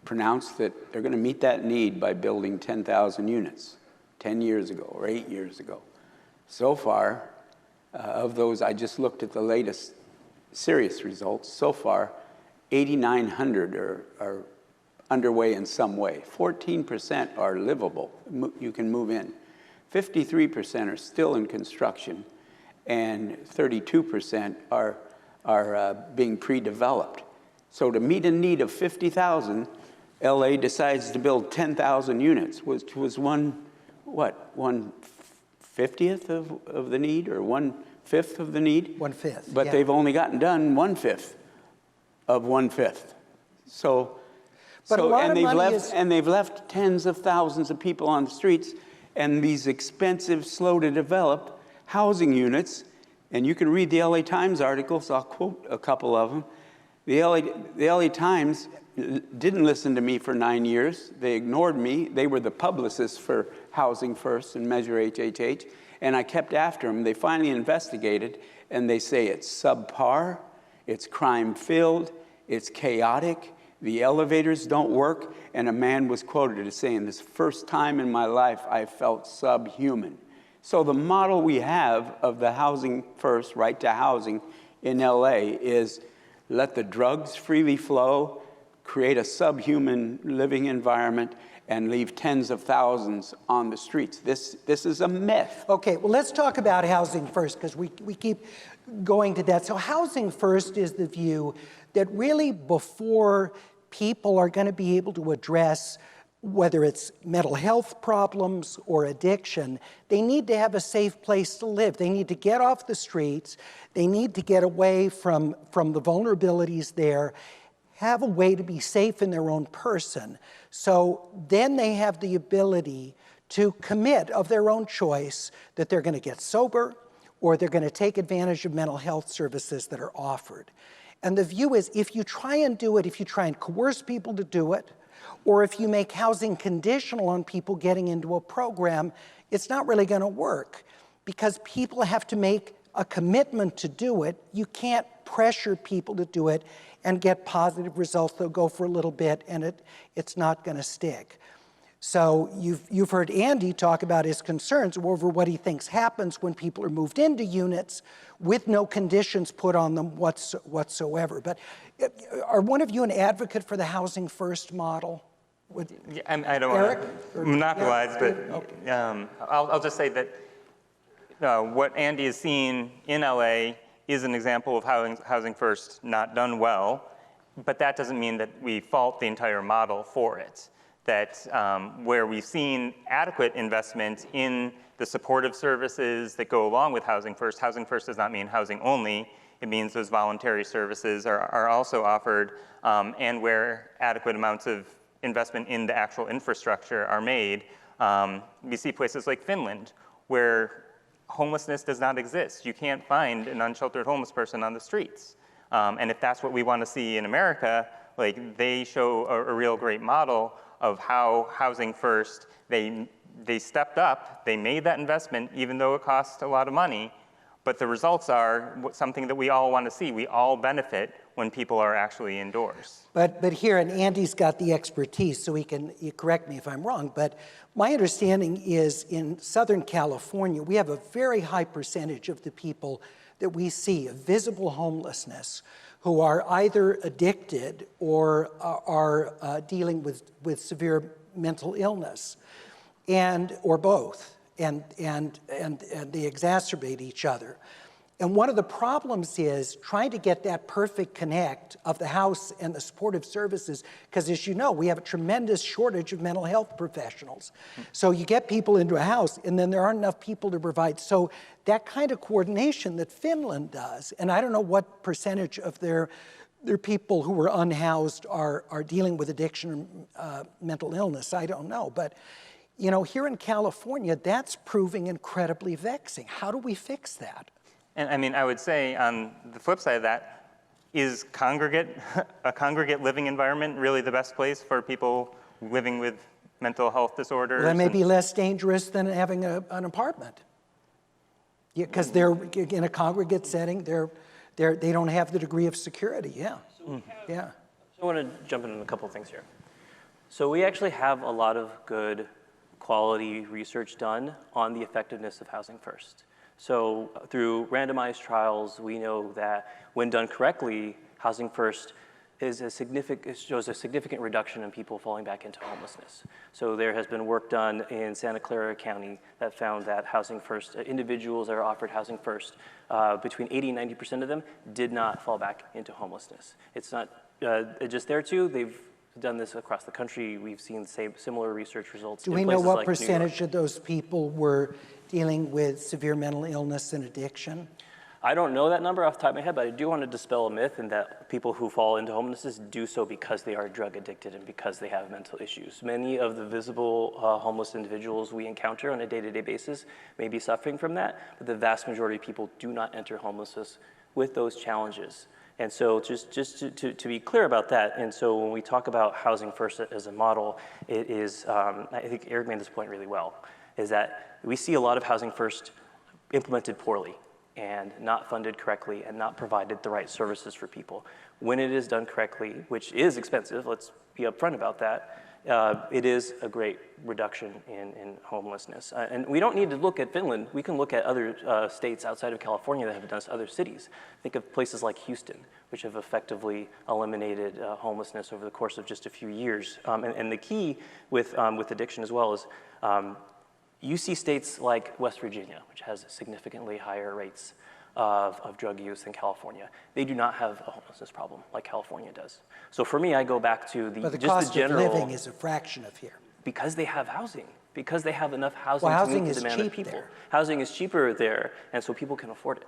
pronounced that they're going to meet that need by building 10,000 units 10 years ago or 8 years ago. So far, of those, I just looked at the latest serious results. So far, 8,900 are underway in some way. 14% are livable. You can move in. 53% are still in construction, and 32% are being pre-developed. So to meet a need of 50,000, LA decides to build 10,000 units, which was 1/50th of the need, or 1/5 of the need? 1/5, But yeah. they've only gotten done 1/5 of 1/5. So, But a lot of money is- and they've left tens of thousands of people on the streets, and these expensive, slow to develop housing units. And you can read the LA Times articles, I'll quote a couple of them. The LA Times didn't listen to me for 9 years. They ignored me. They were the publicists for Housing First and Measure HHH, and I kept after them. They finally investigated, and they say it's subpar, it's crime-filled, it's chaotic, the elevators don't work, and a man was quoted as saying, "This first time in my life I felt subhuman." So the model we have of the Housing First, right to housing in LA is let the drugs freely flow, create a subhuman living environment, and leave tens of thousands on the streets. This is a myth. Okay, well, let's talk about housing first, because we keep going to that. So housing first is the view that really before people are going to be able to address whether it's mental health problems or addiction, they need to have a safe place to live. They need to get off the streets. They need to get away from the vulnerabilities there, have a way to be safe in their own person. So then they have the ability to commit of their own choice that they're going to get sober or they're going to take advantage of mental health services that are offered. And the view is if you try and do it, if you try and coerce people to do it, or if you make housing conditional on people getting into a program, it's not really going to work because people have to make a commitment to do it. You can't pressure people to do it and get positive results. They'll go for a little bit and it's not going to stick. So you've heard Andy talk about his concerns over what he thinks happens when people are moved into units with no conditions put on them whatsoever. But are one of you an advocate for the Housing First model? Yeah, I don't want to monopolize, yeah, but okay. I'll just say that what Andy is seeing in LA is an example of Housing First not done well, but that doesn't mean that we fault the entire model for it. That where we've seen adequate investment in the supportive services that go along with Housing First does not mean housing only. It means those voluntary services are also offered, and where adequate amounts of investment in the actual infrastructure are made. We see places like Finland, where homelessness does not exist. You can't find an unsheltered homeless person on the streets. And if that's what we want to see in America, like they show a real great model of how Housing First, they stepped up, they made that investment even though it cost a lot of money, but the results are something that we all want to see. We all benefit when people are actually indoors. But here, and Andy's got the expertise, so you correct me if I'm wrong, but my understanding is in Southern California, we have a very high percentage of the people that we see of visible homelessness who are either addicted or are dealing with severe mental illness, or both, and they exacerbate each other. And one of the problems is trying to get that perfect connect of the house and the supportive services, because as you know, we have a tremendous shortage of mental health professionals. So you get people into a house, and then there aren't enough people to provide. So that kind of coordination that Finland does, and I don't know what percentage of their people who are unhoused are dealing with addiction or mental illness, I don't know. But you know, here in California, that's proving incredibly vexing. How do we fix that? And I mean, I would say on the flip side of that, is a congregate living environment really the best place for people living with mental health disorders? Well, that may be less dangerous than having an apartment. Because they're in a congregate setting, they don't have the degree of security, yeah. Yeah. So I want to jump in on a couple of things here. So we actually have a lot of good quality research done on the effectiveness of Housing First. So through randomized trials, we know that when done correctly, Housing First shows a significant reduction in people falling back into homelessness. So there has been work done in Santa Clara County that found that housing first, individuals that are offered housing first, between 80 and 90% of them did not fall back into homelessness. It's not just there too, they've done this across the country. We've seen similar research results. Do we know what percentage of those people were dealing with severe mental illness and addiction? I don't know that number off the top of my head, but I do want to dispel a myth in that people who fall into homelessness do so because they are drug addicted and because they have mental issues. Many of the visible homeless individuals we encounter on a day-to-day basis may be suffering from that, but the vast majority of people do not enter homelessness with those challenges. And so just to be clear about that, and so when we talk about housing first as a model, it is, I think Eric made this point really well, is that we see a lot of housing first implemented poorly and not funded correctly and not provided the right services for people. When it is done correctly, which is expensive, let's be upfront about that, it is a great reduction in homelessness. And we don't need to look at Finland. We can look at other states outside of California that have done this, other cities. Think of places like Houston, which have effectively eliminated homelessness over the course of just a few years. And the key with addiction as well is you see states like West Virginia, which has significantly higher rates of drug use than California. They do not have a homelessness problem like California does. So for me, I go back to but the cost of living is a fraction of here. Because they have housing, because they have enough housing, well, to meet the demand of people. There. Housing is cheaper there, and so people can afford it.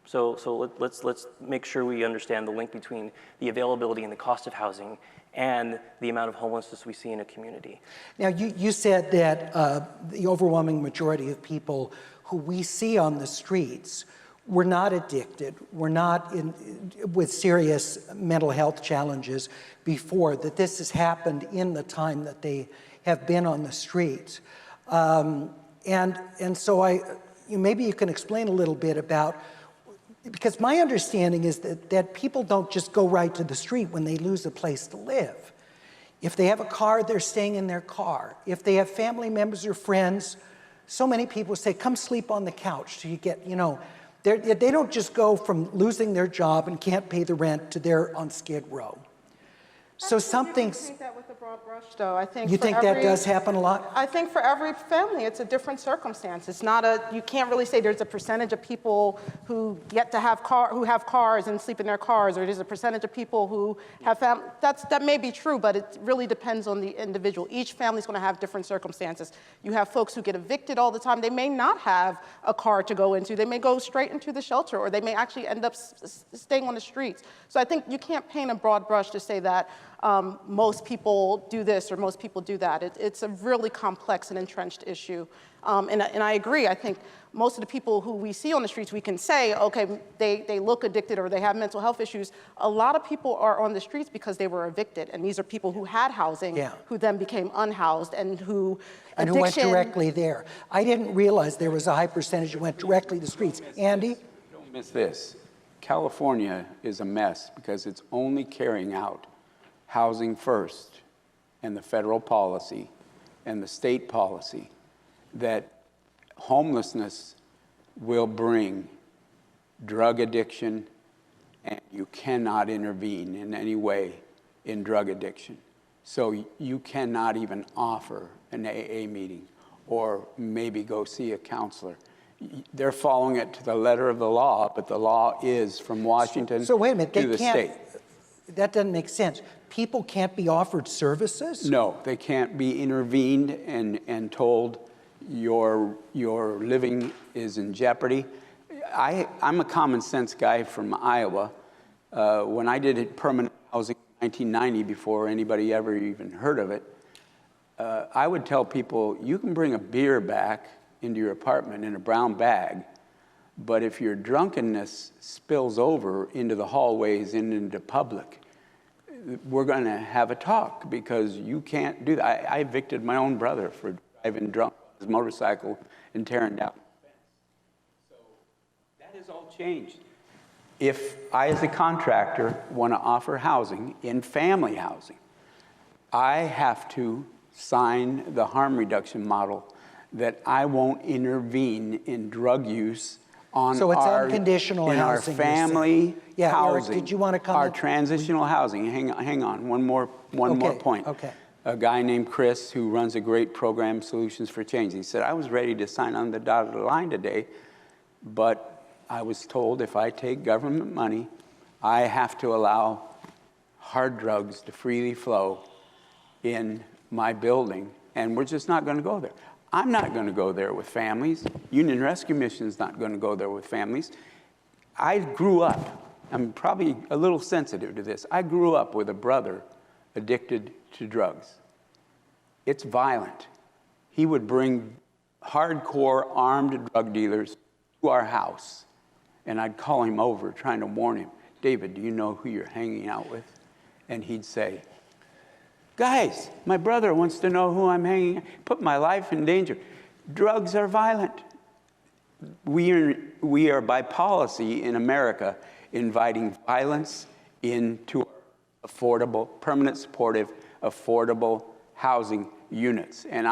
So let's make sure we understand the link between the availability and the cost of housing and the amount of homelessness we see in a community. Now, you said that the overwhelming majority of people who we see on the streets were not addicted, were not with serious mental health challenges before, that this has happened in the time that they have been on the streets. And so maybe you can explain a little bit about, because my understanding is that people don't just go right to the street when they lose a place to live. If they have a car, they're staying in their car. If they have family members or friends, so many people say, come sleep on the couch till you get, they don't just go from losing their job and can't pay the rent to they're on Skid Row. So something's... I think that with a broad brush, though. I think you think that does happen a lot? I think for every family, it's a different circumstance. It's not you can't really say there's a percentage of people who get to have cars and sleep in their cars, or there's a percentage of people who have family. That may be true, but it really depends on the individual. Each family's going to have different circumstances. You have folks who get evicted all the time. They may not have a car to go into. They may go straight into the shelter, or they may actually end up staying on the streets. So I think you can't paint a broad brush to say that most people do this or most people do that. It's a really complex and entrenched issue. And I agree. I think most of the people who we see on the streets, we can say, okay, they look addicted or they have mental health issues. A lot of people are on the streets because they were evicted. And these are people who had housing, who then became unhoused and who went directly there. I didn't realize there was a high percentage who went directly to the streets. Andy? Don't miss this. California is a mess because it's only carrying out housing first and the federal policy and the state policy that homelessness will bring drug addiction, and you cannot intervene in any way in drug addiction. So you cannot even offer an AA meeting or maybe go see a counselor. They're following it to the letter of the law, but the law is from Washington so wait a minute, to the state. That doesn't make sense. People can't be offered services? No, they can't be intervened and told your living is in jeopardy. I'm a common sense guy from Iowa. When I did permanent housing in 1990, before anybody ever even heard of it, I would tell people, you can bring a beer back into your apartment in a brown bag, but if your drunkenness spills over into the hallways and into public, we're going to have a talk, because you can't do that. I evicted my own brother for driving drunk on his motorcycle and tearing down the fence. So that has all changed. If I, as a contractor, want to offer housing in family housing, I have to sign the harm reduction model that I won't intervene in drug use on So it's our, unconditional in housing, our you're saying. family Yeah, Eric, housing. did you want to comment? Our transitional housing. Hang on. One more point. Okay. A guy named Chris who runs a great program, Solutions for Change. He said, I was ready to sign on the dotted line today, but I was told if I take government money, I have to allow hard drugs to freely flow in my building, and we're just not going to go there. I'm not going to go there with families. Union Rescue Mission is not going to go there with families. I grew up, I'm probably a little sensitive to this, I grew up with a brother addicted to drugs. It's violent. He would bring hardcore armed drug dealers to our house, and I'd call him over trying to warn him, David, do you know who you're hanging out with? And he'd say, guys, my brother wants to know who I'm hanging, put my life in danger. Drugs are violent. We are by policy in America inviting violence into affordable, permanent supportive, affordable housing units. And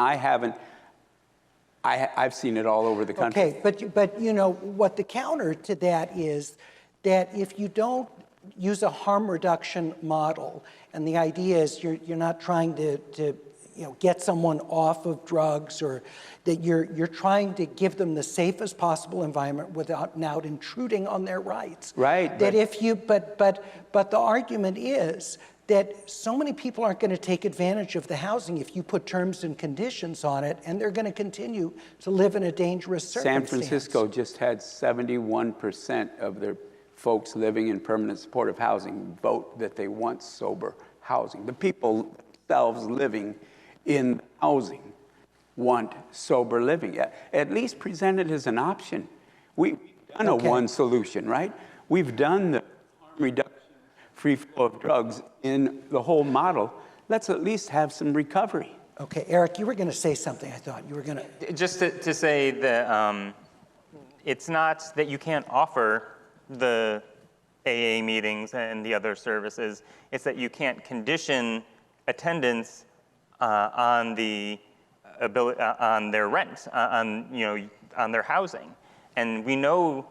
I've seen it all over the country. Okay, but you know, what the counter to that is that if you don't use a harm reduction model, and the idea is you're not trying to get someone off of drugs, or that you're trying to give them the safest possible environment without intruding on their rights. Right. That if you, but the argument is that so many people aren't going to take advantage of the housing if you put terms and conditions on it, and they're going to continue to live in a dangerous circumstance. San Francisco just had 71% of their folks living in permanent supportive housing vote that they want sober housing. The people themselves living in housing want sober living. At least present it as an option. We've done a one solution, right? We've done the harm reduction, free flow of drugs in the whole model. Let's at least have some recovery. Okay, Eric, you were going to say something. I thought you were going to. Just to say that it's not that you can't offer the AA meetings and the other services. It's that you can't condition attendance on the ability, on their rent, on their housing. And we know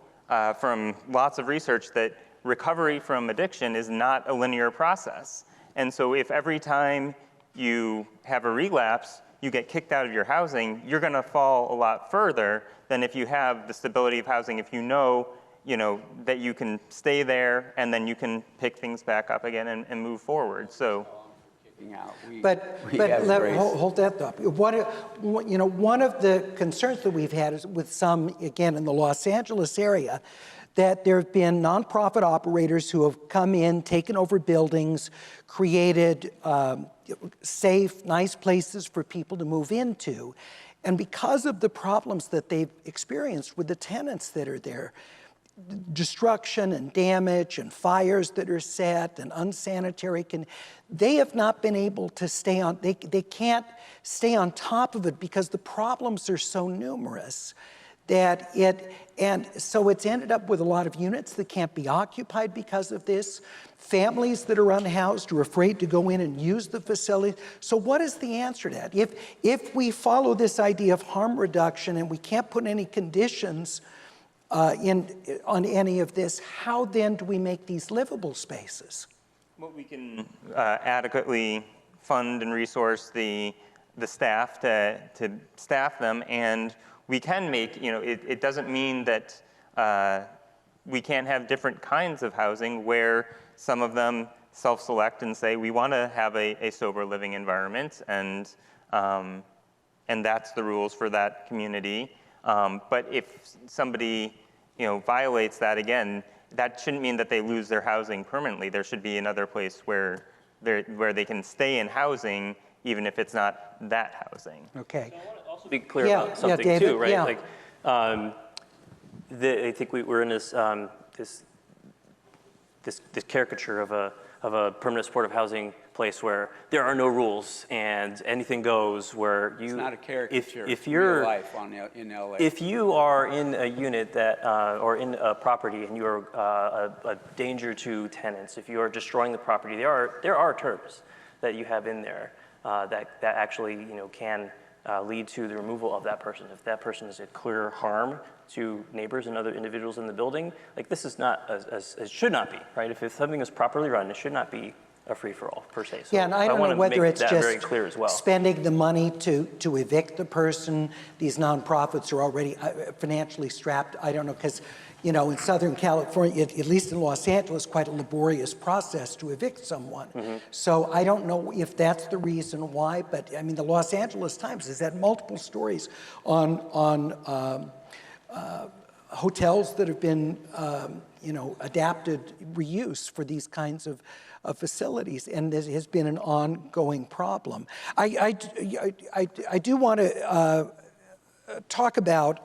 from lots of research that recovery from addiction is not a linear process. And so if every time you have a relapse, you get kicked out of your housing, you're going to fall a lot further than if you have the stability of housing, if you know that you can stay there and then you can pick things back up again and move forward. So. But hold that thought. One of the concerns that we've had is with some, again, in the Los Angeles area, that there have been nonprofit operators who have come in, taken over buildings, created safe, nice places for people to move into. And because of the problems that they've experienced with the tenants that are there, destruction and damage and fires that are set and unsanitary, they have not been able to stay on, they can't stay on top of it because the problems are so numerous and so it's ended up with a lot of units that can't be occupied because of this. Families that are unhoused are afraid to go in and use the facility. So what is the answer to that? If we follow this idea of harm reduction and we can't put any conditions on any of this, how then do we make these livable spaces? Well, we can adequately fund and resource the staff to staff them, and we can make, it doesn't mean that we can't have different kinds of housing where some of them self-select and say, we want to have a sober living environment, and that's the rules for that community. But if somebody, violates that again, that shouldn't mean that they lose their housing permanently. There should be another place where they can stay in housing, even if it's not that housing. Okay. I want to also be clear about something David, too, right? Yeah. Like, I think we're in this this caricature of a permanent supportive housing place where there are no rules and anything goes. Where it's not a caricature. If you're real life in LA. If you are in a unit that or in a property and you are a danger to tenants, if you are destroying the property, there are terms that you have in there that actually can lead to the removal of that person. If that person is a clear harm to neighbors and other individuals in the building, like this is not, it should not be, right? If something is properly run, it should not be a free-for-all per se. So Yeah, and I don't know whether it's just spending the money to evict the person. These nonprofits are already financially strapped. I don't know, because you know, in Southern California, at least in Los Angeles, quite a laborious process to evict someone. So I don't know if that's the reason why, but I mean, the Los Angeles Times has had multiple stories on hotels that have been, you know, adapted reuse for these kinds of facilities, and there has been an ongoing problem. I do want to talk about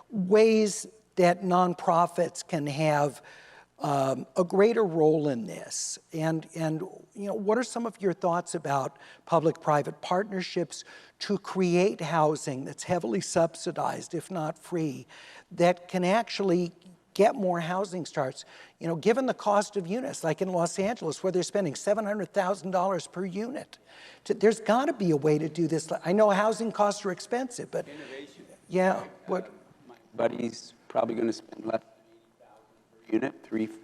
ways that nonprofits can have a greater role in this, and you know, what are some of your thoughts about public-private partnerships to create housing that's heavily subsidized, if not free, that can actually get more housing starts? You know, given the cost of units, like in Los Angeles, where they're spending $700,000 per unit, there's got to be a way to do this. I know housing costs are expensive, but innovation. Yeah, what? My buddy's probably going to spend less than $80,000 per unit,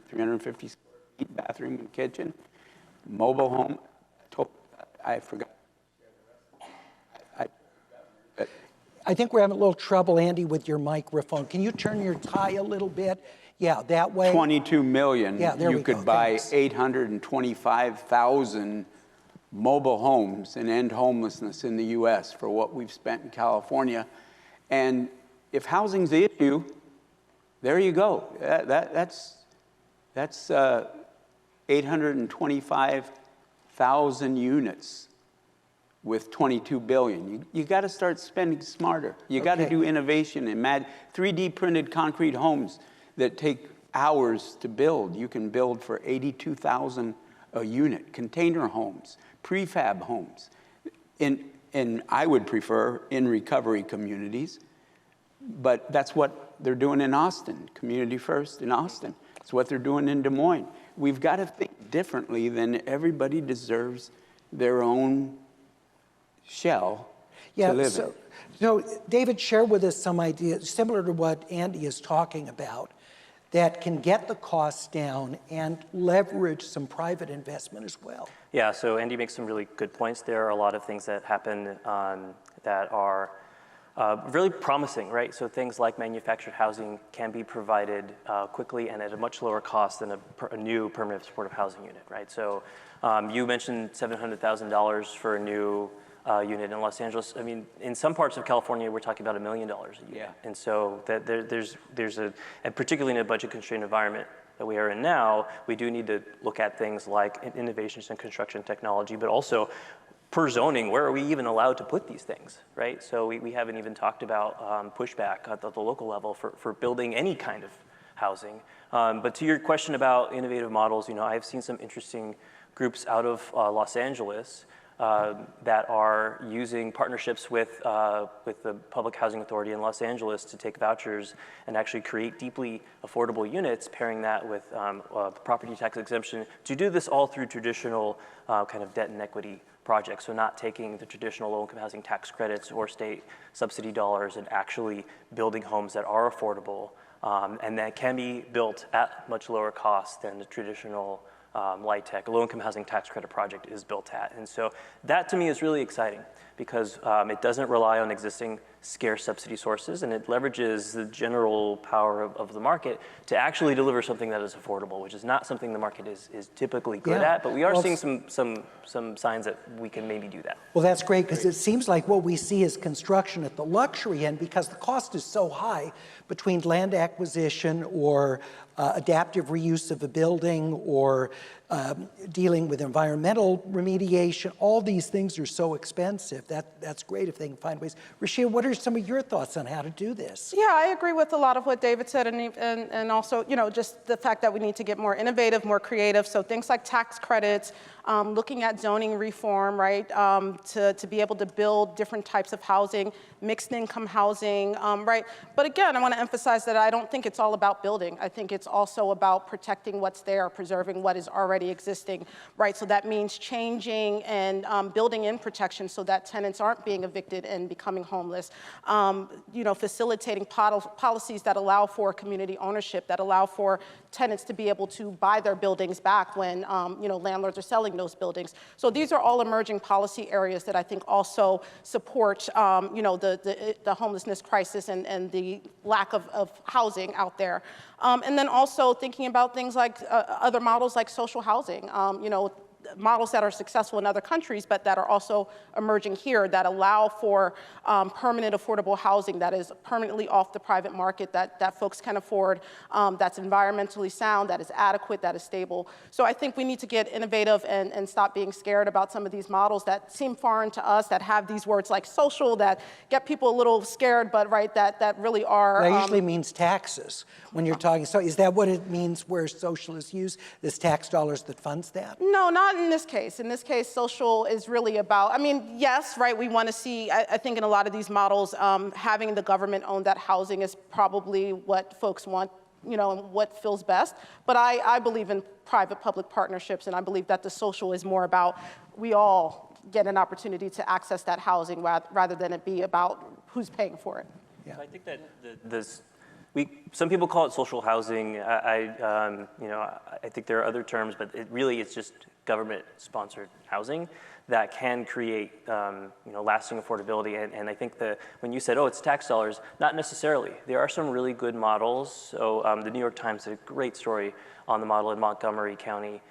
350 square feet, bathroom and kitchen, mobile home. I forgot. I think we're having a little trouble, Andy, with your microphone. Can you turn your tie a little bit? Yeah, that way. 22 million. Yeah, there you we could go. buy Thanks. 825,000 mobile homes and end homelessness in the U.S. for what we've spent in California. And if housing's the issue, there you go. That's 825,000 units with 22 billion. You got to start spending smarter. You got to do innovation and 3D printed concrete homes that take hours to build. You can build for 82,000 a unit. Container homes, prefab homes. And I would prefer in recovery communities, but that's what they're doing in Austin, Community First in Austin. It's what they're doing in Des Moines. We've got to think differently than everybody deserves their own shell to live in. So, David, share with us some ideas similar to what Andy is talking about that can get the costs down and leverage some private investment as well. Yeah, so Andy makes some really good points. There are a lot of things that happen that are really promising, right? So things like manufactured housing can be provided quickly and at a much lower cost than a new permanent supportive housing unit, right? So you mentioned $700,000 for a new unit in Los Angeles. I mean, in some parts of California, we're talking about $1 million a unit. Yeah. And so there's and particularly in a budget-constrained environment that we are in now, we do need to look at things like innovations in construction technology, but also per zoning, where are we even allowed to put these things, right? So we haven't even talked about pushback at the local level for building any kind of housing. But to your question about innovative models, you know, I've seen some interesting groups out of Los Angeles that are using partnerships with the Public Housing Authority in Los Angeles to take vouchers and actually create deeply affordable units, pairing that with property tax exemption, to do this all through traditional kind of debt and equity projects. So not taking the traditional low-income housing tax credits or state subsidy dollars and actually building homes that are affordable and that can be built at much lower cost than the traditional LIHTC, a low-income housing tax credit project, is built at. And so that to me is really exciting because it doesn't rely on existing scarce subsidy sources, and it leverages the general power of the market to actually deliver something that is affordable, which is not something the market is typically good at, but we are seeing some signs that we can maybe do that. Well, that's great, because it seems like what we see is construction at the luxury end, because the cost is so high between land acquisition or adaptive reuse of a building or dealing with environmental remediation. All these things are so expensive. That's great if they can find ways. Rashia, what are some of your thoughts on how to do this? Yeah, I agree with a lot of what David said, and also, you know, just the fact that we need to get more innovative, more creative. So things like tax credits, looking at zoning reform, right, to be able to build different types of housing, mixed income housing, right? But again, I want to emphasize that I don't think it's all about building. I think it's also about protecting what's there, preserving what is already existing, right? So that means changing and building in protection so that tenants aren't being evicted and becoming homeless. You know, facilitating policies that allow for community ownership, that allow for tenants to be able to buy their buildings back when you know, landlords are selling those buildings. So these are all emerging policy areas that I think also support you know, the homelessness crisis and the lack of housing out there. And then also thinking about things like other models like social housing, you know, models that are successful in other countries, but that are also emerging here that allow for permanent affordable housing that is permanently off the private market, that folks can afford, that's environmentally sound, that is adequate, that is stable. So I think we need to get innovative and stop being scared about some of these models that seem foreign to us, that have these words like social, that get people a little scared, but right, that really are. That usually means taxes when you're talking. So is that what it means where social is used? This tax dollars that funds that? No, not in this case. In this case, social is really about, I mean, yes, right, we want to see, I think in a lot of these models, having the government own that housing is probably what folks want, you know, and what feels best. But I believe in private-public partnerships, and I believe that the social is more about we all get an opportunity to access that housing rather than it be about who's paying for it. Yeah. I think that some people call it social housing. You know, I think there are other terms, but it's just government-sponsored housing that can create, you know, lasting affordability. And I think when you said, oh, it's tax dollars, not necessarily. There are some really good models. So the New York Times did a great story on the model in Montgomery County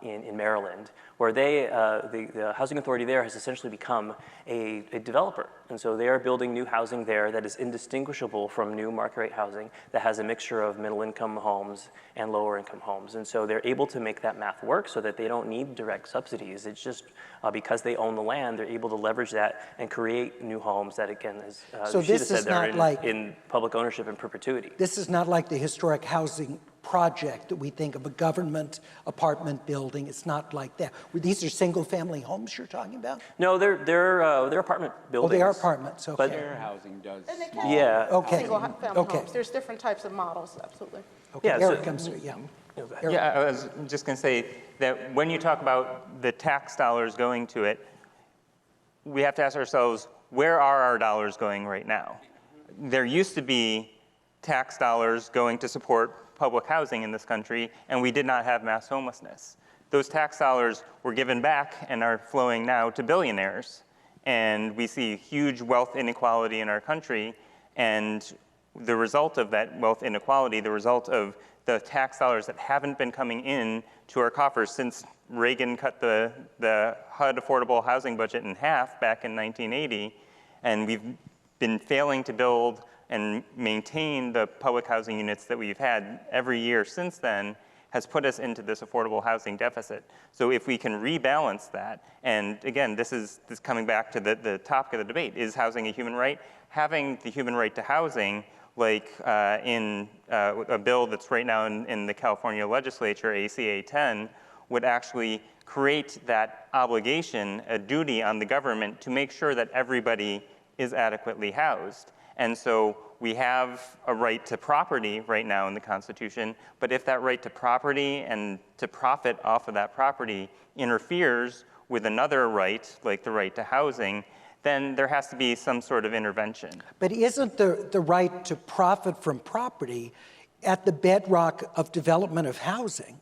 in Maryland, where the housing authority there has essentially become a developer. And so they are building new housing there that is indistinguishable from new market rate housing that has a mixture of middle income homes and lower income homes. And so they're able to make that math work so that they don't need direct subsidies. It's just because they own the land, they're able to leverage that and create new homes that, again, as so Rashida this said, is not like in public ownership in perpetuity. This is not like the historic housing project that we think of, a government apartment building. It's not like that. These are single-family homes you're talking about? No, they're apartment buildings. Oh, they are apartments. Okay. But Fair housing does. yeah. Okay. Single-family Okay. homes. There's different types of models, absolutely. Okay. Yeah, Eric so- comes through. Yeah. Eric. Yeah, I was just going to say that when you talk about the tax dollars going to it, we have to ask ourselves, where are our dollars going right now? There used to be tax dollars going to support public housing in this country, and we did not have mass homelessness. Those tax dollars were given back and are flowing now to billionaires. And we see huge wealth inequality in our country, and the result of that wealth inequality, the result of the tax dollars that haven't been coming in to our coffers since Reagan cut the HUD affordable housing budget in half back in 1980, and we've been failing to build and maintain the public housing units that we've had every year since then, has put us into this affordable housing deficit. So if we can rebalance that, and again, this is coming back to the topic of the debate, is housing a human right? Having the human right to housing, like in a bill that's right now in the California legislature, ACA 10, would actually create that obligation, a duty on the government to make sure that everybody is adequately housed. And so we have a right to property right now in the Constitution, but if that right to property and to profit off of that property interferes with another right, like the right to housing, then there has to be some sort of intervention. But isn't the right to profit from property at the bedrock of development of housing?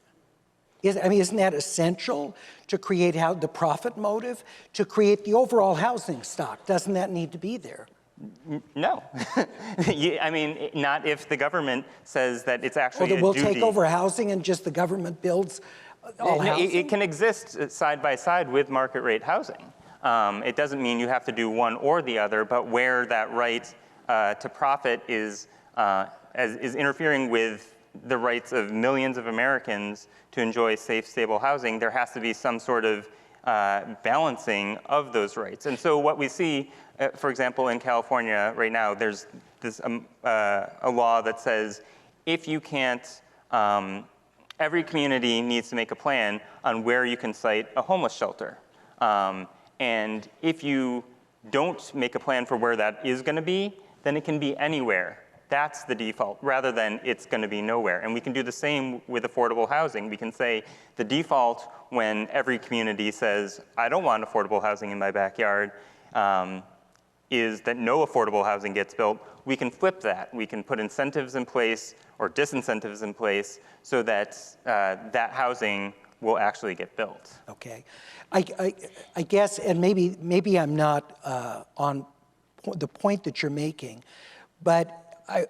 Isn't that essential to create the profit motive, to create the overall housing stock? Doesn't that need to be there? No. I mean, not if the government says that it's actually a we'll duty. take over housing and just the government builds all housing? It can exist side by side with market rate housing. It doesn't mean you have to do one or the other, but where that right to profit is interfering with the rights of millions of Americans to enjoy safe, stable housing, there has to be some sort of balancing of those rights. And so what we see, for example, in California right now, there's this a law that says if you can't every community needs to make a plan on where you can site a homeless shelter. And if you don't make a plan for where that is going to be, then it can be anywhere. That's the default, rather than it's going to be nowhere. And we can do the same with affordable housing. We can say the default when every community says, I don't want affordable housing in my backyard, is that no affordable housing gets built. We can flip that. We can put incentives in place or disincentives in place so that that housing will actually get built. Okay. I guess, and maybe I'm not on the point that you're making, but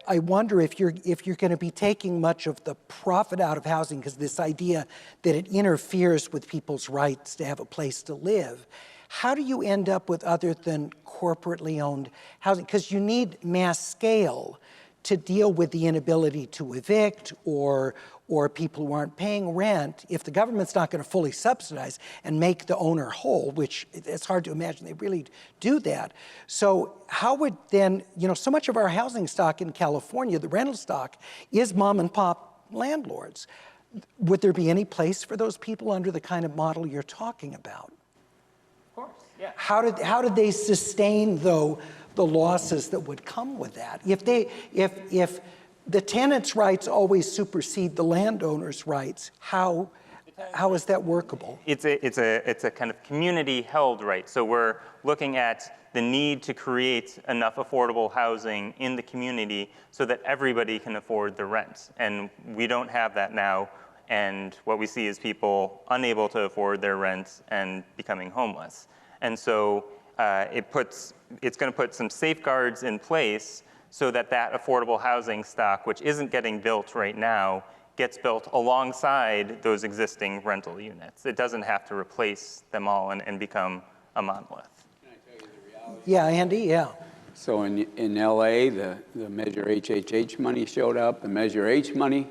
I wonder if you're going to be taking much of the profit out of housing, because this idea that it interferes with people's rights to have a place to live. How do you end up with other than corporately owned housing? Because you need mass scale to deal with the inability to evict or people who aren't paying rent. If the government's not going to fully subsidize and make the owner whole, which it's hard to imagine they really do that. So how would then, so much of our housing stock in California, the rental stock, is mom and pop landlords. Would there be any place for those people under the kind of model you're talking about? Of course, yeah. How did they sustain, though, the losses that would come with that? If the tenant's rights always supersede the landowner's rights, how is that workable? It's a kind of community-held right. So we're looking at the need to create enough affordable housing in the community so that everybody can afford the rent. And we don't have that now. And what we see is people unable to afford their rent and becoming homeless. And so it's going to put some safeguards in place so that that affordable housing stock, which isn't getting built right now, gets built alongside those existing rental units. It doesn't have to replace them all and become a monolith. Can I tell you the reality? Yeah, Andy, yeah. So in LA, the Measure HHH money showed up, the Measure H money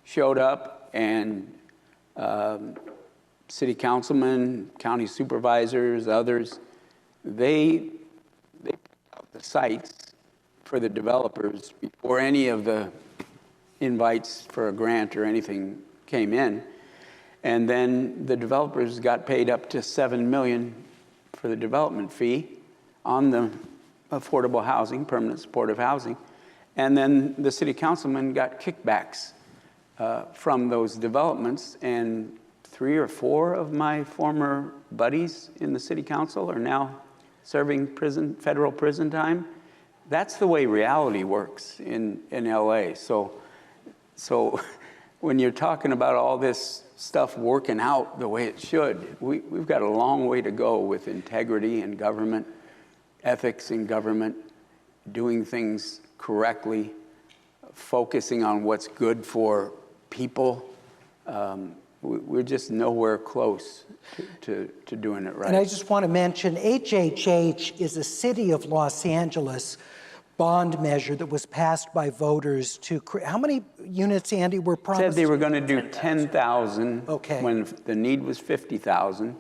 showed up, and city councilmen, county supervisors, others, they put out the sites for the developers before any of the invites for a grant or anything came in. And then the developers got paid up to $7 million for the development fee on the affordable housing, permanent supportive housing. And then the city councilmen got kickbacks from those developments. And 3 or 4 of my former buddies in the city council are now serving federal prison time. That's the way reality works in LA. So when you're talking about all this stuff working out the way it should, we've got a long way to go with integrity in government, ethics in government, doing things correctly, focusing on what's good for people. We're just nowhere close to doing it right. And I just want to mention, HHH is a city of Los Angeles bond measure that was passed by voters to create. How many units, Andy, were promised? Said they were going to do 10,000 Okay. when the need was 50,000,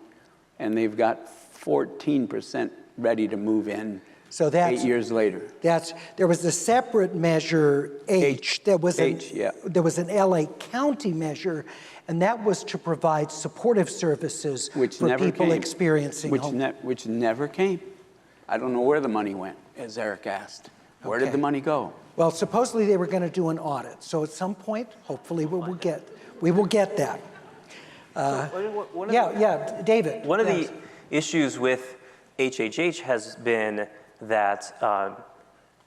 and they've got 14% ready to move in. So that's 8 years later. There was a separate measure H. There was an LA County measure, and that was to provide supportive services for people experiencing homelessness. Which never came. I don't know where the money went, as Eric asked. Where did the money go? Well, supposedly they were going to do an audit. So at some point, hopefully we will get that. David. One of the issues with HHH has been that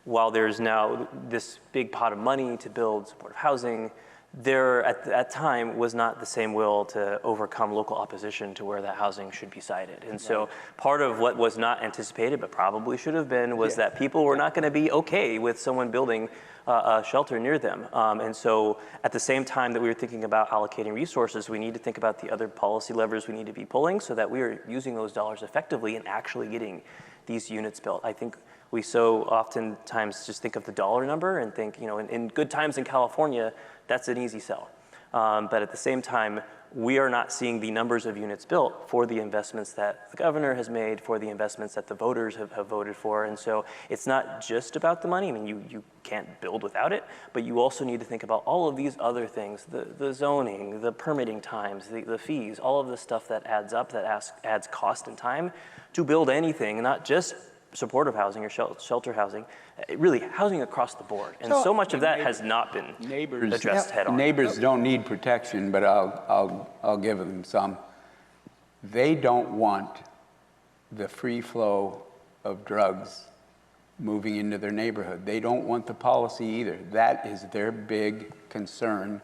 while there's now this big pot of money to build supportive housing, there at that time was not the same will to overcome local opposition to where that housing should be sited. And so part of what was not anticipated, but probably should have been, was that people were not going to be okay with someone building a shelter near them. And so at the same time that we were thinking about allocating resources, we need to think about the other policy levers we need to be pulling so that we are using those dollars effectively and actually getting these units built. I think we so oftentimes just think of the dollar number and think, in good times in California, that's an easy sell. But at the same time, we are not seeing the numbers of units built for the investments that the governor has made, for the investments that the voters have voted for. And so it's not just about the money. I mean, you can't build without it, but you also need to think about all of these other things, the zoning, the permitting times, the fees, all of the stuff that adds up, that adds cost and time to build anything, not just supportive housing or shelter housing, really housing across the board. And so much of that has not been addressed head on. Neighbors don't need protection, but I'll give them some. They don't want the free flow of drugs moving into their neighborhood. They don't want the policy either. That is their big concern.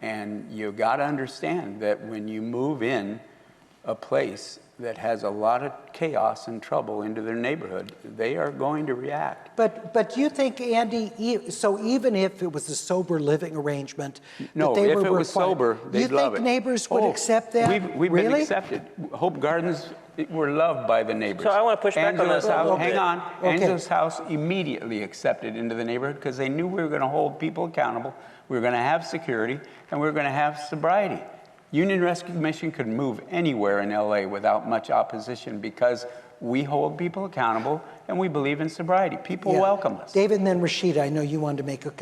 And you got to understand that when you move in a place that has a lot of chaos and trouble into their neighborhood, they are going to react. But do you think, Andy, so even if it was a sober living arrangement, no, that they if were it was sober, they'd love it. You think neighbors would accept that? We've really? been accepted. Hope Gardens were loved by the neighbors. So I want to push back on this a little bit. Hang on. Angela's house immediately accepted into the neighborhood because they knew we were going to hold people accountable, we were going to have security, and we were going to have sobriety. Union Rescue Mission could move anywhere in LA without much opposition because we hold people accountable and we believe in sobriety. People welcome us. David and then Rashida, I know you wanted to make a,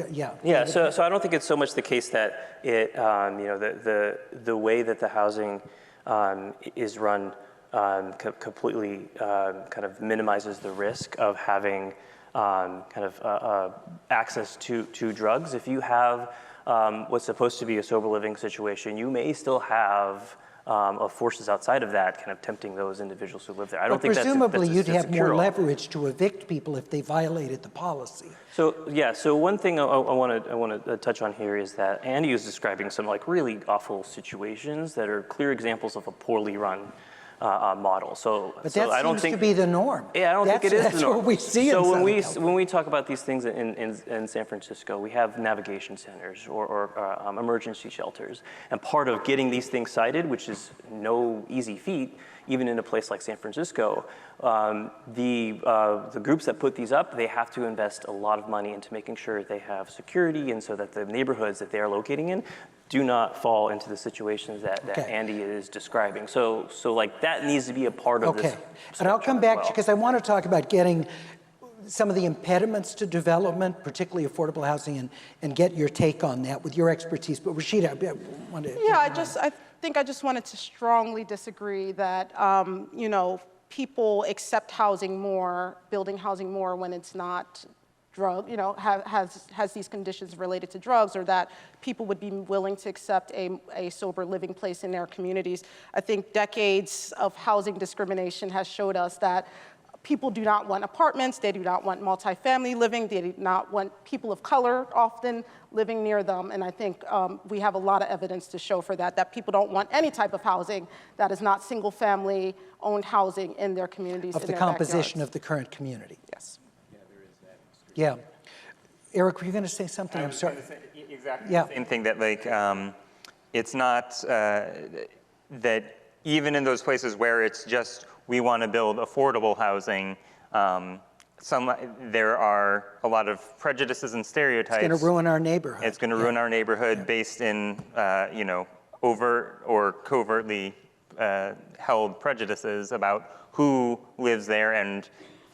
Yeah, so I don't think it's so much the case that it, the way that the housing is run completely kind of minimizes the risk of having access to drugs. If you have what's supposed to be a sober living situation, you may still have forces outside of that kind of tempting those individuals who live there. I don't think presumably that's you'd have more cure-all. leverage to evict people if they violated the policy. So yeah, so one thing I want to touch on here is that Andy was describing some like really awful situations that are clear examples of a poorly run model. But that I don't seems think, to be the norm. Yeah, I don't think it is the norm. That's what we see so in when we talk about these things in San Francisco, we have navigation centers or emergency shelters. And part of getting these things sited, which is no easy feat, even in a place like San Francisco, the groups that put these up, they have to invest a lot of money into making sure they have security and so that the neighborhoods that they are locating in do not fall into the situations that Andy is describing. So like that needs to be a part of this. And I'll come back to you because I want to talk about getting some of the impediments to development, particularly affordable housing, and get your take on that with your expertise. But Rashida, I wanted to. Yeah, I think I just wanted to strongly disagree that, people accept housing more, building housing more when it's not has these conditions related to drugs, or that people would be willing to accept a sober living place in their communities. I think decades of housing discrimination has showed us that people do not want apartments, they do not want multifamily living, they do not want people of color often living near them, and I think we have a lot of evidence to show for that people don't want any type of housing that is not single-family owned housing in their communities, of in the their composition backyards. of the current community. Yes. Yeah. Eric, were you going to say something? I'm sorry. Exactly the same thing, that like it's not that even in those places where it's just we want to build affordable housing, there are a lot of prejudices and stereotypes. It's going to ruin our neighborhood. It's going to ruin our neighborhood based in overt or covertly held prejudices about who lives there and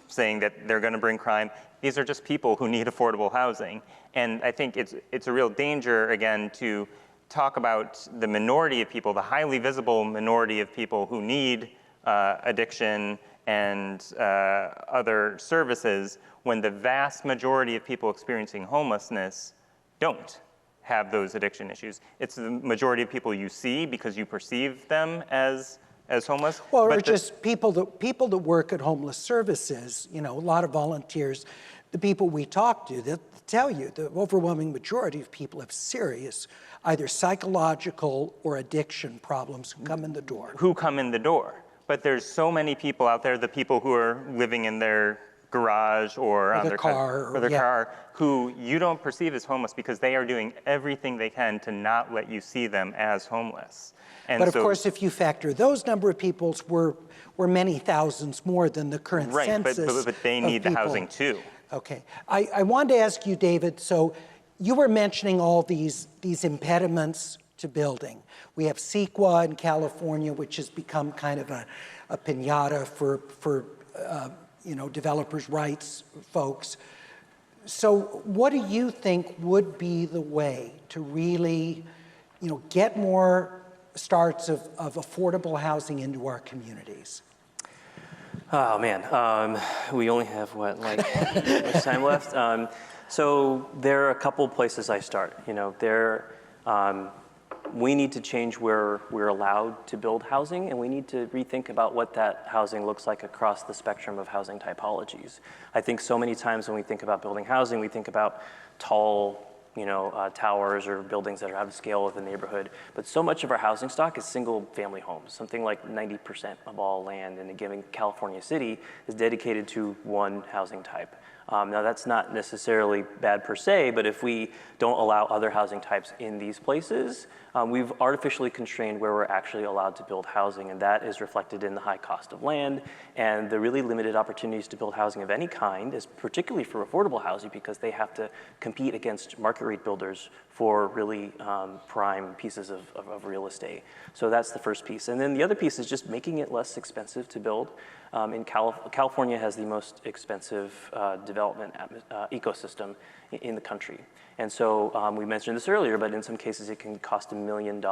saying that they're going to bring crime. These are just people who need affordable housing. And I think it's a real danger, again, to talk about the minority of people, the highly visible minority of people who need addiction and other services, when the vast majority of people experiencing homelessness don't have those addiction issues. It's the majority of people you see because you perceive them as homeless. Well, or just people that work at homeless services, a lot of volunteers, the people we talk to, they'll tell you the overwhelming majority of people have serious, either psychological or addiction problems who come in the door. But there's so many people out there, the people who are living in their garage or on their car, who you don't perceive as homeless because they are doing everything they can to not let you see them as homeless. And but of course, if you factor those number of people, we're many thousands more than the current census. Right, but they need the housing too. Okay, I wanted to ask you, David, so you were mentioning all these impediments to building. We have CEQA in California, which has become kind of a piñata for developers' rights folks. So what do you think would be the way to really, get more starts of affordable housing into our communities? Oh man, we only have much time left? So there are a couple places I start. We need to change where we're allowed to build housing, and we need to rethink about what that housing looks like across the spectrum of housing typologies. I think so many times when we think about building housing, we think about tall, towers or buildings that are out of scale with the neighborhood. But so much of our housing stock is single-family homes. Something like 90% of all land in a given California city is dedicated to one housing type. Now that's not necessarily bad per se, but if we don't allow other housing types in these places, we've artificially constrained where we're actually allowed to build housing, and that is reflected in the high cost of land and the really limited opportunities to build housing of any kind, is particularly for affordable housing, because they have to compete against market rate builders for really prime pieces of real estate. So that's the first piece. And then the other piece is just making it less expensive to build. California has the most expensive development ecosystem in the country. And so we mentioned this earlier, but in some cases it can cost $1 million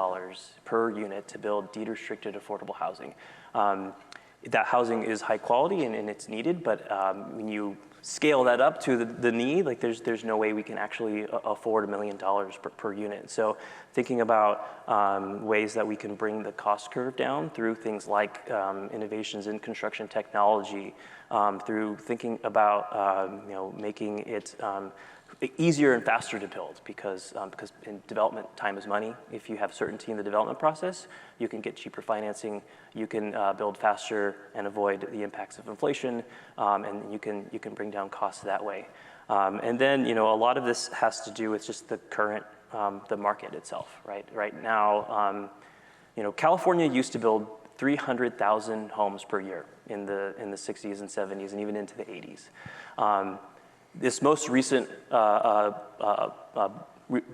per unit to build deed-restricted affordable housing. That housing is high quality and it's needed, but when you scale that up to the need, like there's no way we can actually afford $1 million per unit. So thinking about ways that we can bring the cost curve down through things like innovations in construction technology, through thinking about making it easier and faster to build, because in development, time is money. If you have certainty in the development process, you can get cheaper financing, you can build faster and avoid the impacts of inflation, and you can bring down costs that way. And then a lot of this has to do with just the current the market itself, right? Right now, California used to build 300,000 homes per year in the 60s and 70s and even into the 80s. This most recent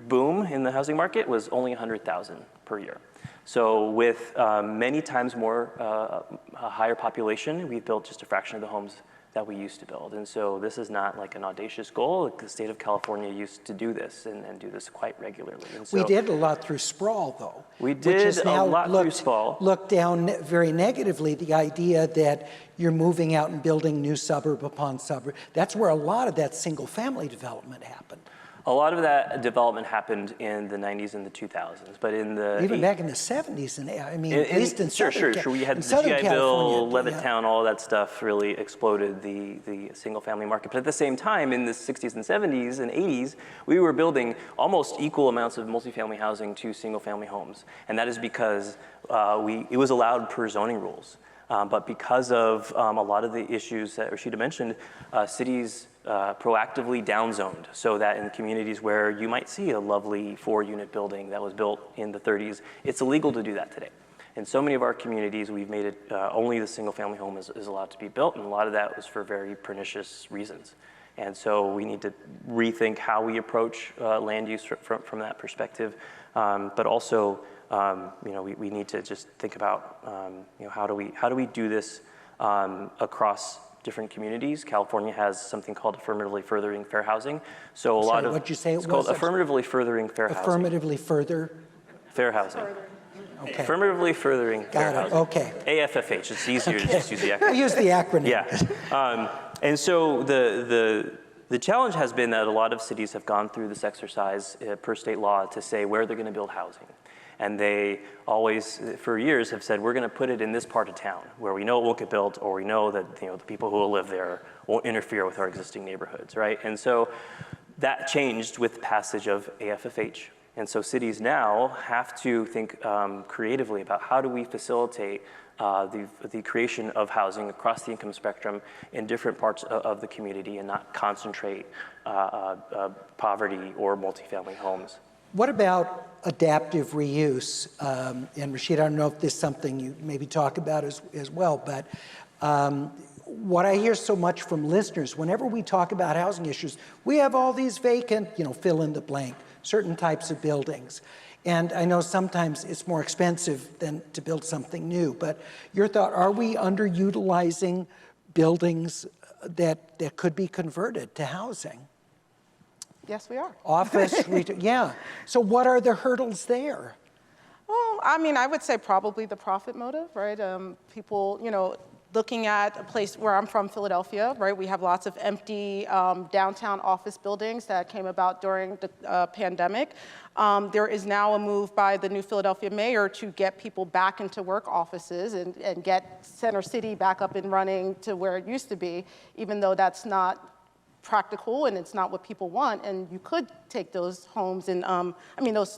boom in the housing market was only 100,000 per year. So with many times more, a higher population, we've built just a fraction of the homes that we used to build. And so this is not like an audacious goal. The state of California used to do this and do this quite regularly. And so we did a lot through sprawl, though. We did a lot through sprawl. Looked down very negatively the idea that you're moving out and building new suburb upon suburb. That's where a lot of that single-family development happened. A lot of that development happened in the 90s and the 2000s, but in the even back in the 70s, and at least in sure. We had the GI Bill, Levittown, all that stuff really exploded the single-family market. But at the same time, in the 60s and 70s and 80s, we were building almost equal amounts of multifamily housing to single-family homes, and that is because it was allowed per zoning rules. But because of a lot of the issues that Rashida mentioned, cities proactively downzoned, so that in communities where you might see a lovely 4-unit building that was built in the 30s, it's illegal to do that today. In so many of our communities, we've made it only the single-family home is allowed to be built, and a lot of that was for very pernicious reasons. And so we need to rethink how we approach land use from that perspective, but also we need to just think about how do we do this across different communities. California has something called affirmatively furthering fair housing. So a lot of what'd you say it it's called was? affirmatively furthering fair housing. Affirmatively further? Fair housing. Okay. Affirmatively furthering fair housing. Okay. AFFH. It's easier to just use the acronym. I use the acronym. Yeah. And so the challenge has been that a lot of cities have gone through this exercise per state law to say where they're going to build housing. And they always, for years, have said, we're going to put it in this part of town where we know it won't get built, or we know that the people who will live there won't interfere with our existing neighborhoods, right? And so that changed with the passage of AFFH. And so cities now have to think creatively about how do we facilitate the creation of housing across the income spectrum in different parts of the community and not concentrate poverty or multifamily homes. What about adaptive reuse? And Rashida, I don't know if this is something you maybe talk about as well, but what I hear so much from listeners, whenever we talk about housing issues, we have all these vacant, fill in the blank, certain types of buildings. And I know sometimes it's more expensive than to build something new, but your thought, are we underutilizing buildings that could be converted to housing? Yes, we are. Office, retail, yeah. So what are the hurdles there? Well, I mean, I would say probably the profit motive, right? People, looking at a place where I'm from, Philadelphia, right? We have lots of empty downtown office buildings that came about during the pandemic. There is now a move by the new Philadelphia mayor to get people back into work offices and get Center City back up and running to where it used to be, even though that's not practical and it's not what people want. And you could take those homes and,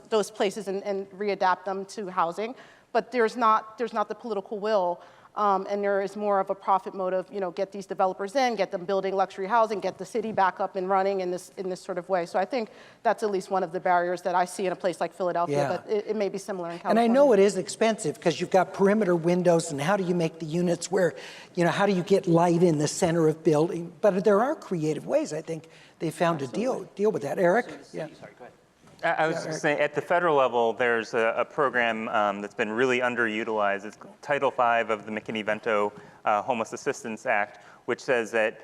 those places and readapt them to housing, but there's not the political will. And there is more of a profit motive, get these developers in, get them building luxury housing, get the city back up and running in this sort of way. So I think that's at least one of the barriers that I see in a place like Philadelphia, but it may be similar in California. And I know it is expensive because you've got perimeter windows, and how do you make the units where, how do you get light in the center of building? But there are creative ways, I think, they found to deal with that. Eric? Yeah. Sorry, go ahead. I was just saying, at the federal level, there's a program that's been really underutilized. It's Title V of the McKinney-Vento Homeless Assistance Act, which says that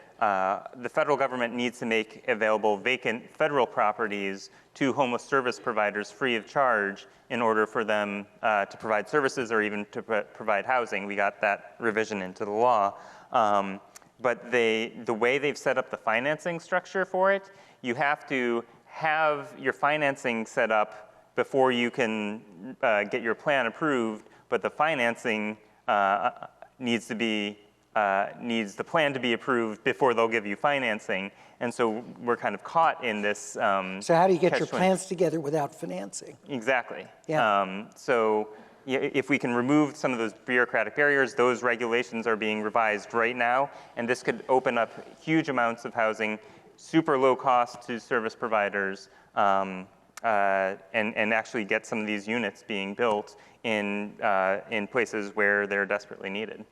the federal government needs to make available vacant federal properties to homeless service providers free of charge in order for them to provide services or even to provide housing. We got that revision into the law. But the way they've set up the financing structure for it, you have to have your financing set up before you can get your plan approved, but the financing needs the plan to be approved before they'll give you financing. And so we're kind of caught in this. So how do you get your plans together without financing? Exactly. Yeah. So if we can remove some of those bureaucratic barriers, those regulations are being revised right now, and this could open up huge amounts of housing, super low cost to service providers, and actually get some of these units being built in places where they're desperately needed.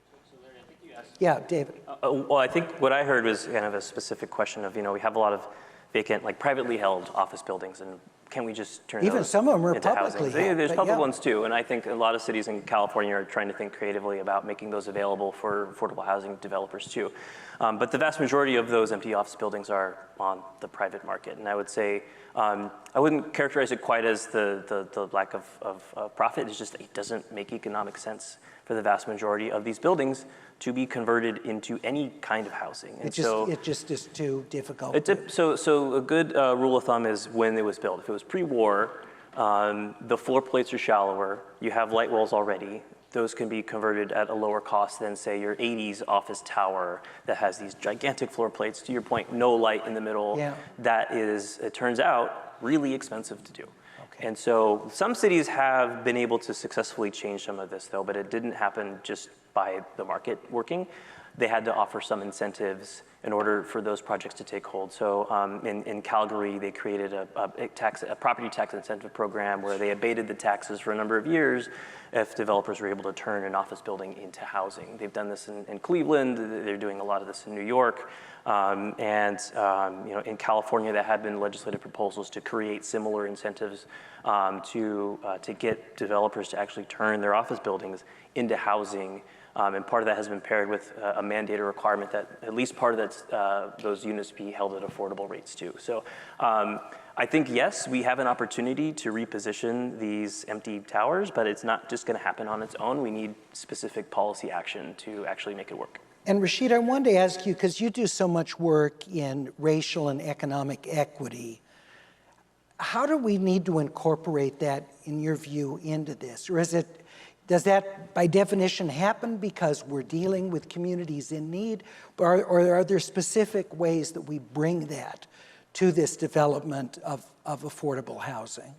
Yeah, David. Well, I think what I heard was kind of a specific question of, we have a lot of vacant, like privately held office buildings, and can we just turn Even those some of them are into publicly housing? held, There's but public yeah. ones too, and I think a lot of cities in California are trying to think creatively about making those available for affordable housing developers too. But the vast majority of those empty office buildings are on the private market, and I would say I wouldn't characterize it quite as the lack of profit. It's just it doesn't make economic sense for the vast majority of these buildings to be converted into any kind of housing. And it just is too difficult. So a good rule of thumb is when it was built. If it was pre-war, the floor plates are shallower, you have light walls already, those can be converted at a lower cost than, say, your 80s office tower that has these gigantic floor plates, to your point, no light in the middle. Yeah. That is, it turns out, really expensive to do. Okay. And so some cities have been able to successfully change some of this, though, but it didn't happen just by the market working. They had to offer some incentives in order for those projects to take hold. So in Calgary, they created a property tax incentive program where they abated the taxes for a number of years if developers were able to turn an office building into housing. They've done this in Cleveland. They're doing a lot of this in New York. In California, there have been legislative proposals to create similar incentives to get developers to actually turn their office buildings into housing. And part of that has been paired with a mandated requirement that at least part of those units be held at affordable rates too. So I think, yes, we have an opportunity to reposition these empty towers, but it's not just going to happen on its own. We need specific policy action to actually make it work. And Rashid, I wanted to ask you, because you do so much work in racial and economic equity, how do we need to incorporate that, in your view, into this? Or does that by definition happen because we're dealing with communities in need? Or are there specific ways that we bring that to this development of affordable housing?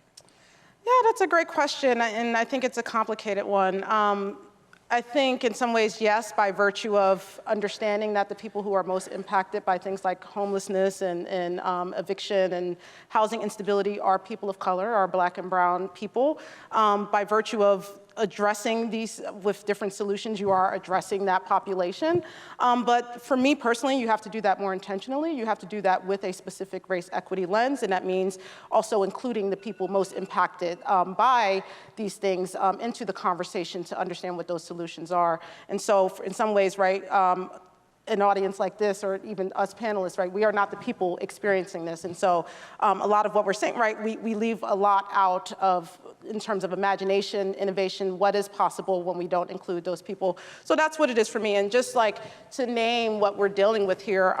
Yeah, that's a great question, and I think it's a complicated one. I think in some ways, yes, by virtue of understanding that the people who are most impacted by things like homelessness and eviction and housing instability are people of color, are Black and brown people. By virtue of addressing these with different solutions, you are addressing that population. But for me personally, you have to do that more intentionally. You have to do that with a specific race equity lens, and that means also including the people most impacted by these things into the conversation to understand what those solutions are. And so in some ways, right, an audience like this, or even us panelists, right, we are not the people experiencing this. And so a lot of what we're saying, right, we leave a lot out of, in terms of imagination, innovation, what is possible when we don't include those people. So that's what it is for me. And just like to name what we're dealing with here,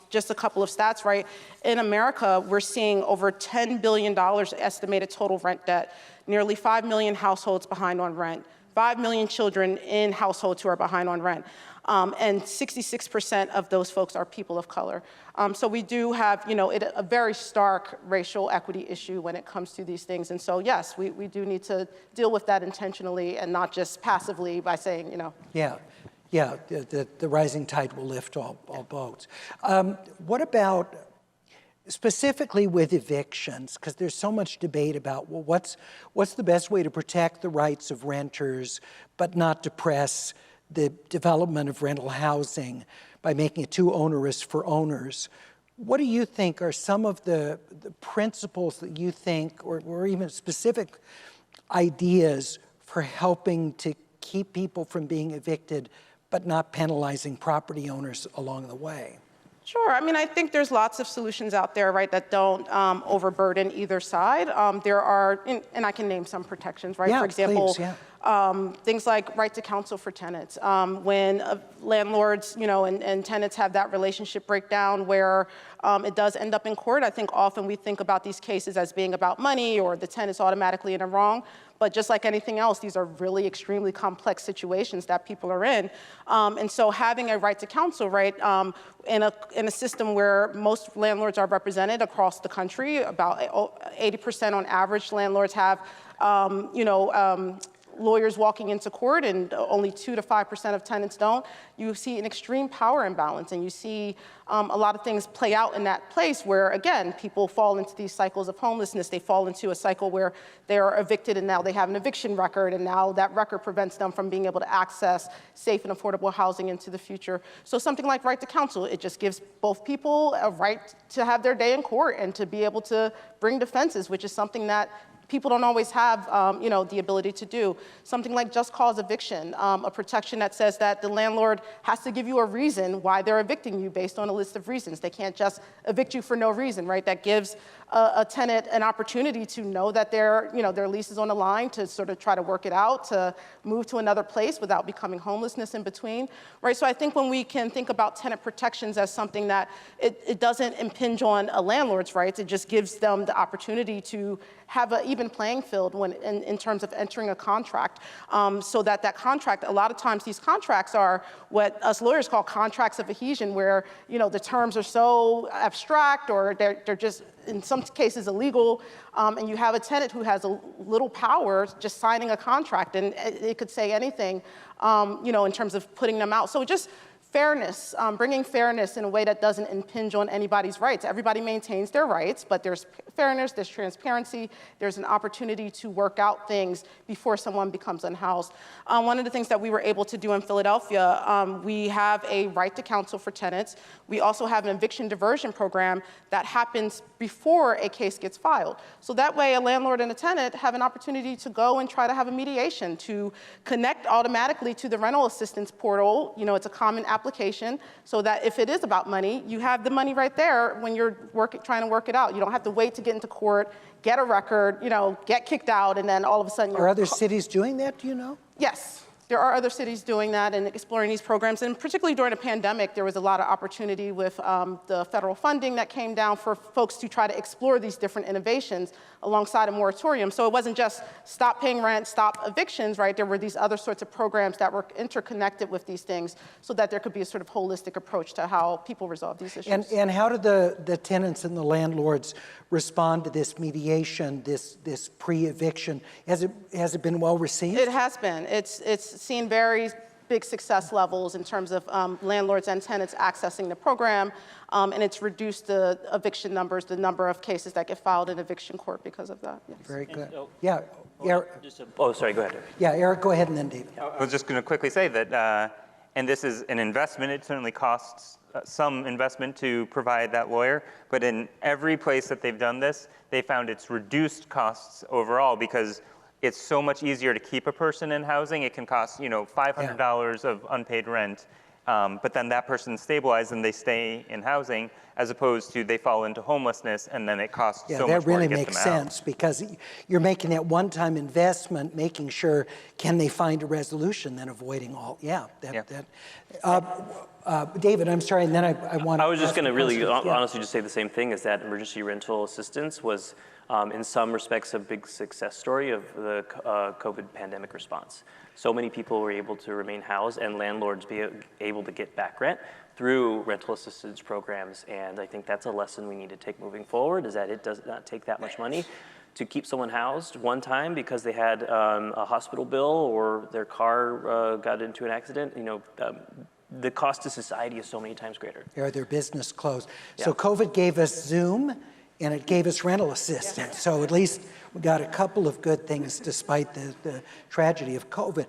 just a couple of stats, right? In America, we're seeing over $10 billion estimated total rent debt, nearly 5 million households behind on rent, 5 million children in households who are behind on rent. And 66% of those folks are people of color. So we do have, you know, a very stark racial equity issue when it comes to these things. And so, yes, we do need to deal with that intentionally and not just passively by saying, you know. Yeah, the rising tide will lift all boats. What about specifically with evictions? Because there's so much debate about, well, what's the best way to protect the rights of renters but not depress the development of rental housing by making it too onerous for owners. What do you think are some of the principles that you think, or even specific ideas for helping to keep people from being evicted but not penalizing property owners along the way? Sure. I mean, I think there's lots of solutions out there, right, that don't overburden either side. There are, and I can name some protections, right? Yeah, for example, please, things like right to counsel for tenants. When landlords, you know, and tenants have that relationship breakdown where it does end up in court, I think often we think about these cases as being about money or the tenant's automatically in the wrong. But just like anything else, these are really extremely complex situations that people are in. And so having a right to counsel, right, in a system where most landlords are represented across the country, about 80% on average landlords have, lawyers walking into court, and only 2 to 5% of tenants don't, you see an extreme power imbalance, and you see a lot of things play out in that place where, again, people fall into these cycles of homelessness. They fall into a cycle where they are evicted, and now they have an eviction record, and now that record prevents them from being able to access safe and affordable housing into the future. So something like right to counsel, it just gives both people a right to have their day in court and to be able to bring defenses, which is something that people don't always have, the ability to do. Something like just cause eviction, a protection that says that the landlord has to give you a reason why they're evicting you based on a list of reasons. They can't just evict you for no reason, right? That gives a tenant an opportunity to know that their lease is on the line, to sort of try to work it out, to move to another place without becoming homelessness in between, right? So I think when we can think about tenant protections as something that it doesn't impinge on a landlord's rights, it just gives them the opportunity to have an even playing field when in terms of entering a contract, so that contract, a lot of times these contracts are what us lawyers call contracts of adhesion, where the terms are so abstract, or they're just in some cases illegal, and you have a tenant who has a little power just signing a contract, and it could say anything, in terms of putting them out. So just fairness, bringing fairness in a way that doesn't impinge on anybody's rights. Everybody maintains their rights, but there's fairness, there's transparency, there's an opportunity to work out things before someone becomes unhoused. One of the things that we were able to do in Philadelphia, we have a right to counsel for tenants. We also have an eviction diversion program that happens before a case gets filed. So that way a landlord and a tenant have an opportunity to go and try to have a mediation, to connect automatically to the rental assistance portal. It's a common application, so that if it is about money, you have the money right there when you're trying to work it out. You don't have to wait to get into court, get a record, get kicked out, and then all of a sudden Are other cities doing that, do you know? Yes. There are other cities doing that and exploring these programs, and particularly during the pandemic, there was a lot of opportunity with the federal funding that came down for folks to try to explore these different innovations alongside a moratorium. So it wasn't just stop paying rent, stop evictions, right? There were these other sorts of programs that were interconnected with these things, so that there could be a sort of holistic approach to how people resolve these issues. And how did the tenants and the landlords respond to this mediation, this pre-eviction? Has it been well received? It has been. It's seen very big success levels in terms of landlords and tenants accessing the program, and it's reduced the eviction numbers, the number of cases that get filed in eviction court because of that. Yes. Very good. Yeah. Eric, Oh, sorry, go ahead. yeah, Eric, go ahead, and then David. I was just going to quickly say that, and this is an investment, it certainly costs some investment to provide that lawyer, but in every place that they've done this, they found it's reduced costs overall because it's so much easier to keep a person in housing. It can cost, $500 of unpaid rent, but then that person's stabilized and they stay in housing, as opposed to they fall into homelessness and then it costs so much more to get them out. Yeah, that really makes sense because you're making that one-time investment, making sure can they find a resolution, then avoiding all. David, I'm sorry, and then I want. I was just going to really honestly just say the same thing, is that emergency rental assistance was, in some respects, a big success story of the COVID pandemic response. So many people were able to remain housed and landlords be able to get back rent through rental assistance programs. And I think that's a lesson we need to take moving forward, is that it does not take that much money to keep someone housed one time because they had a hospital bill or their car got into an accident. The cost to society is so many times greater. Or their business closed. Yeah. So COVID gave us Zoom and it gave us rental assistance. So at least we got a couple of good things despite the tragedy of COVID.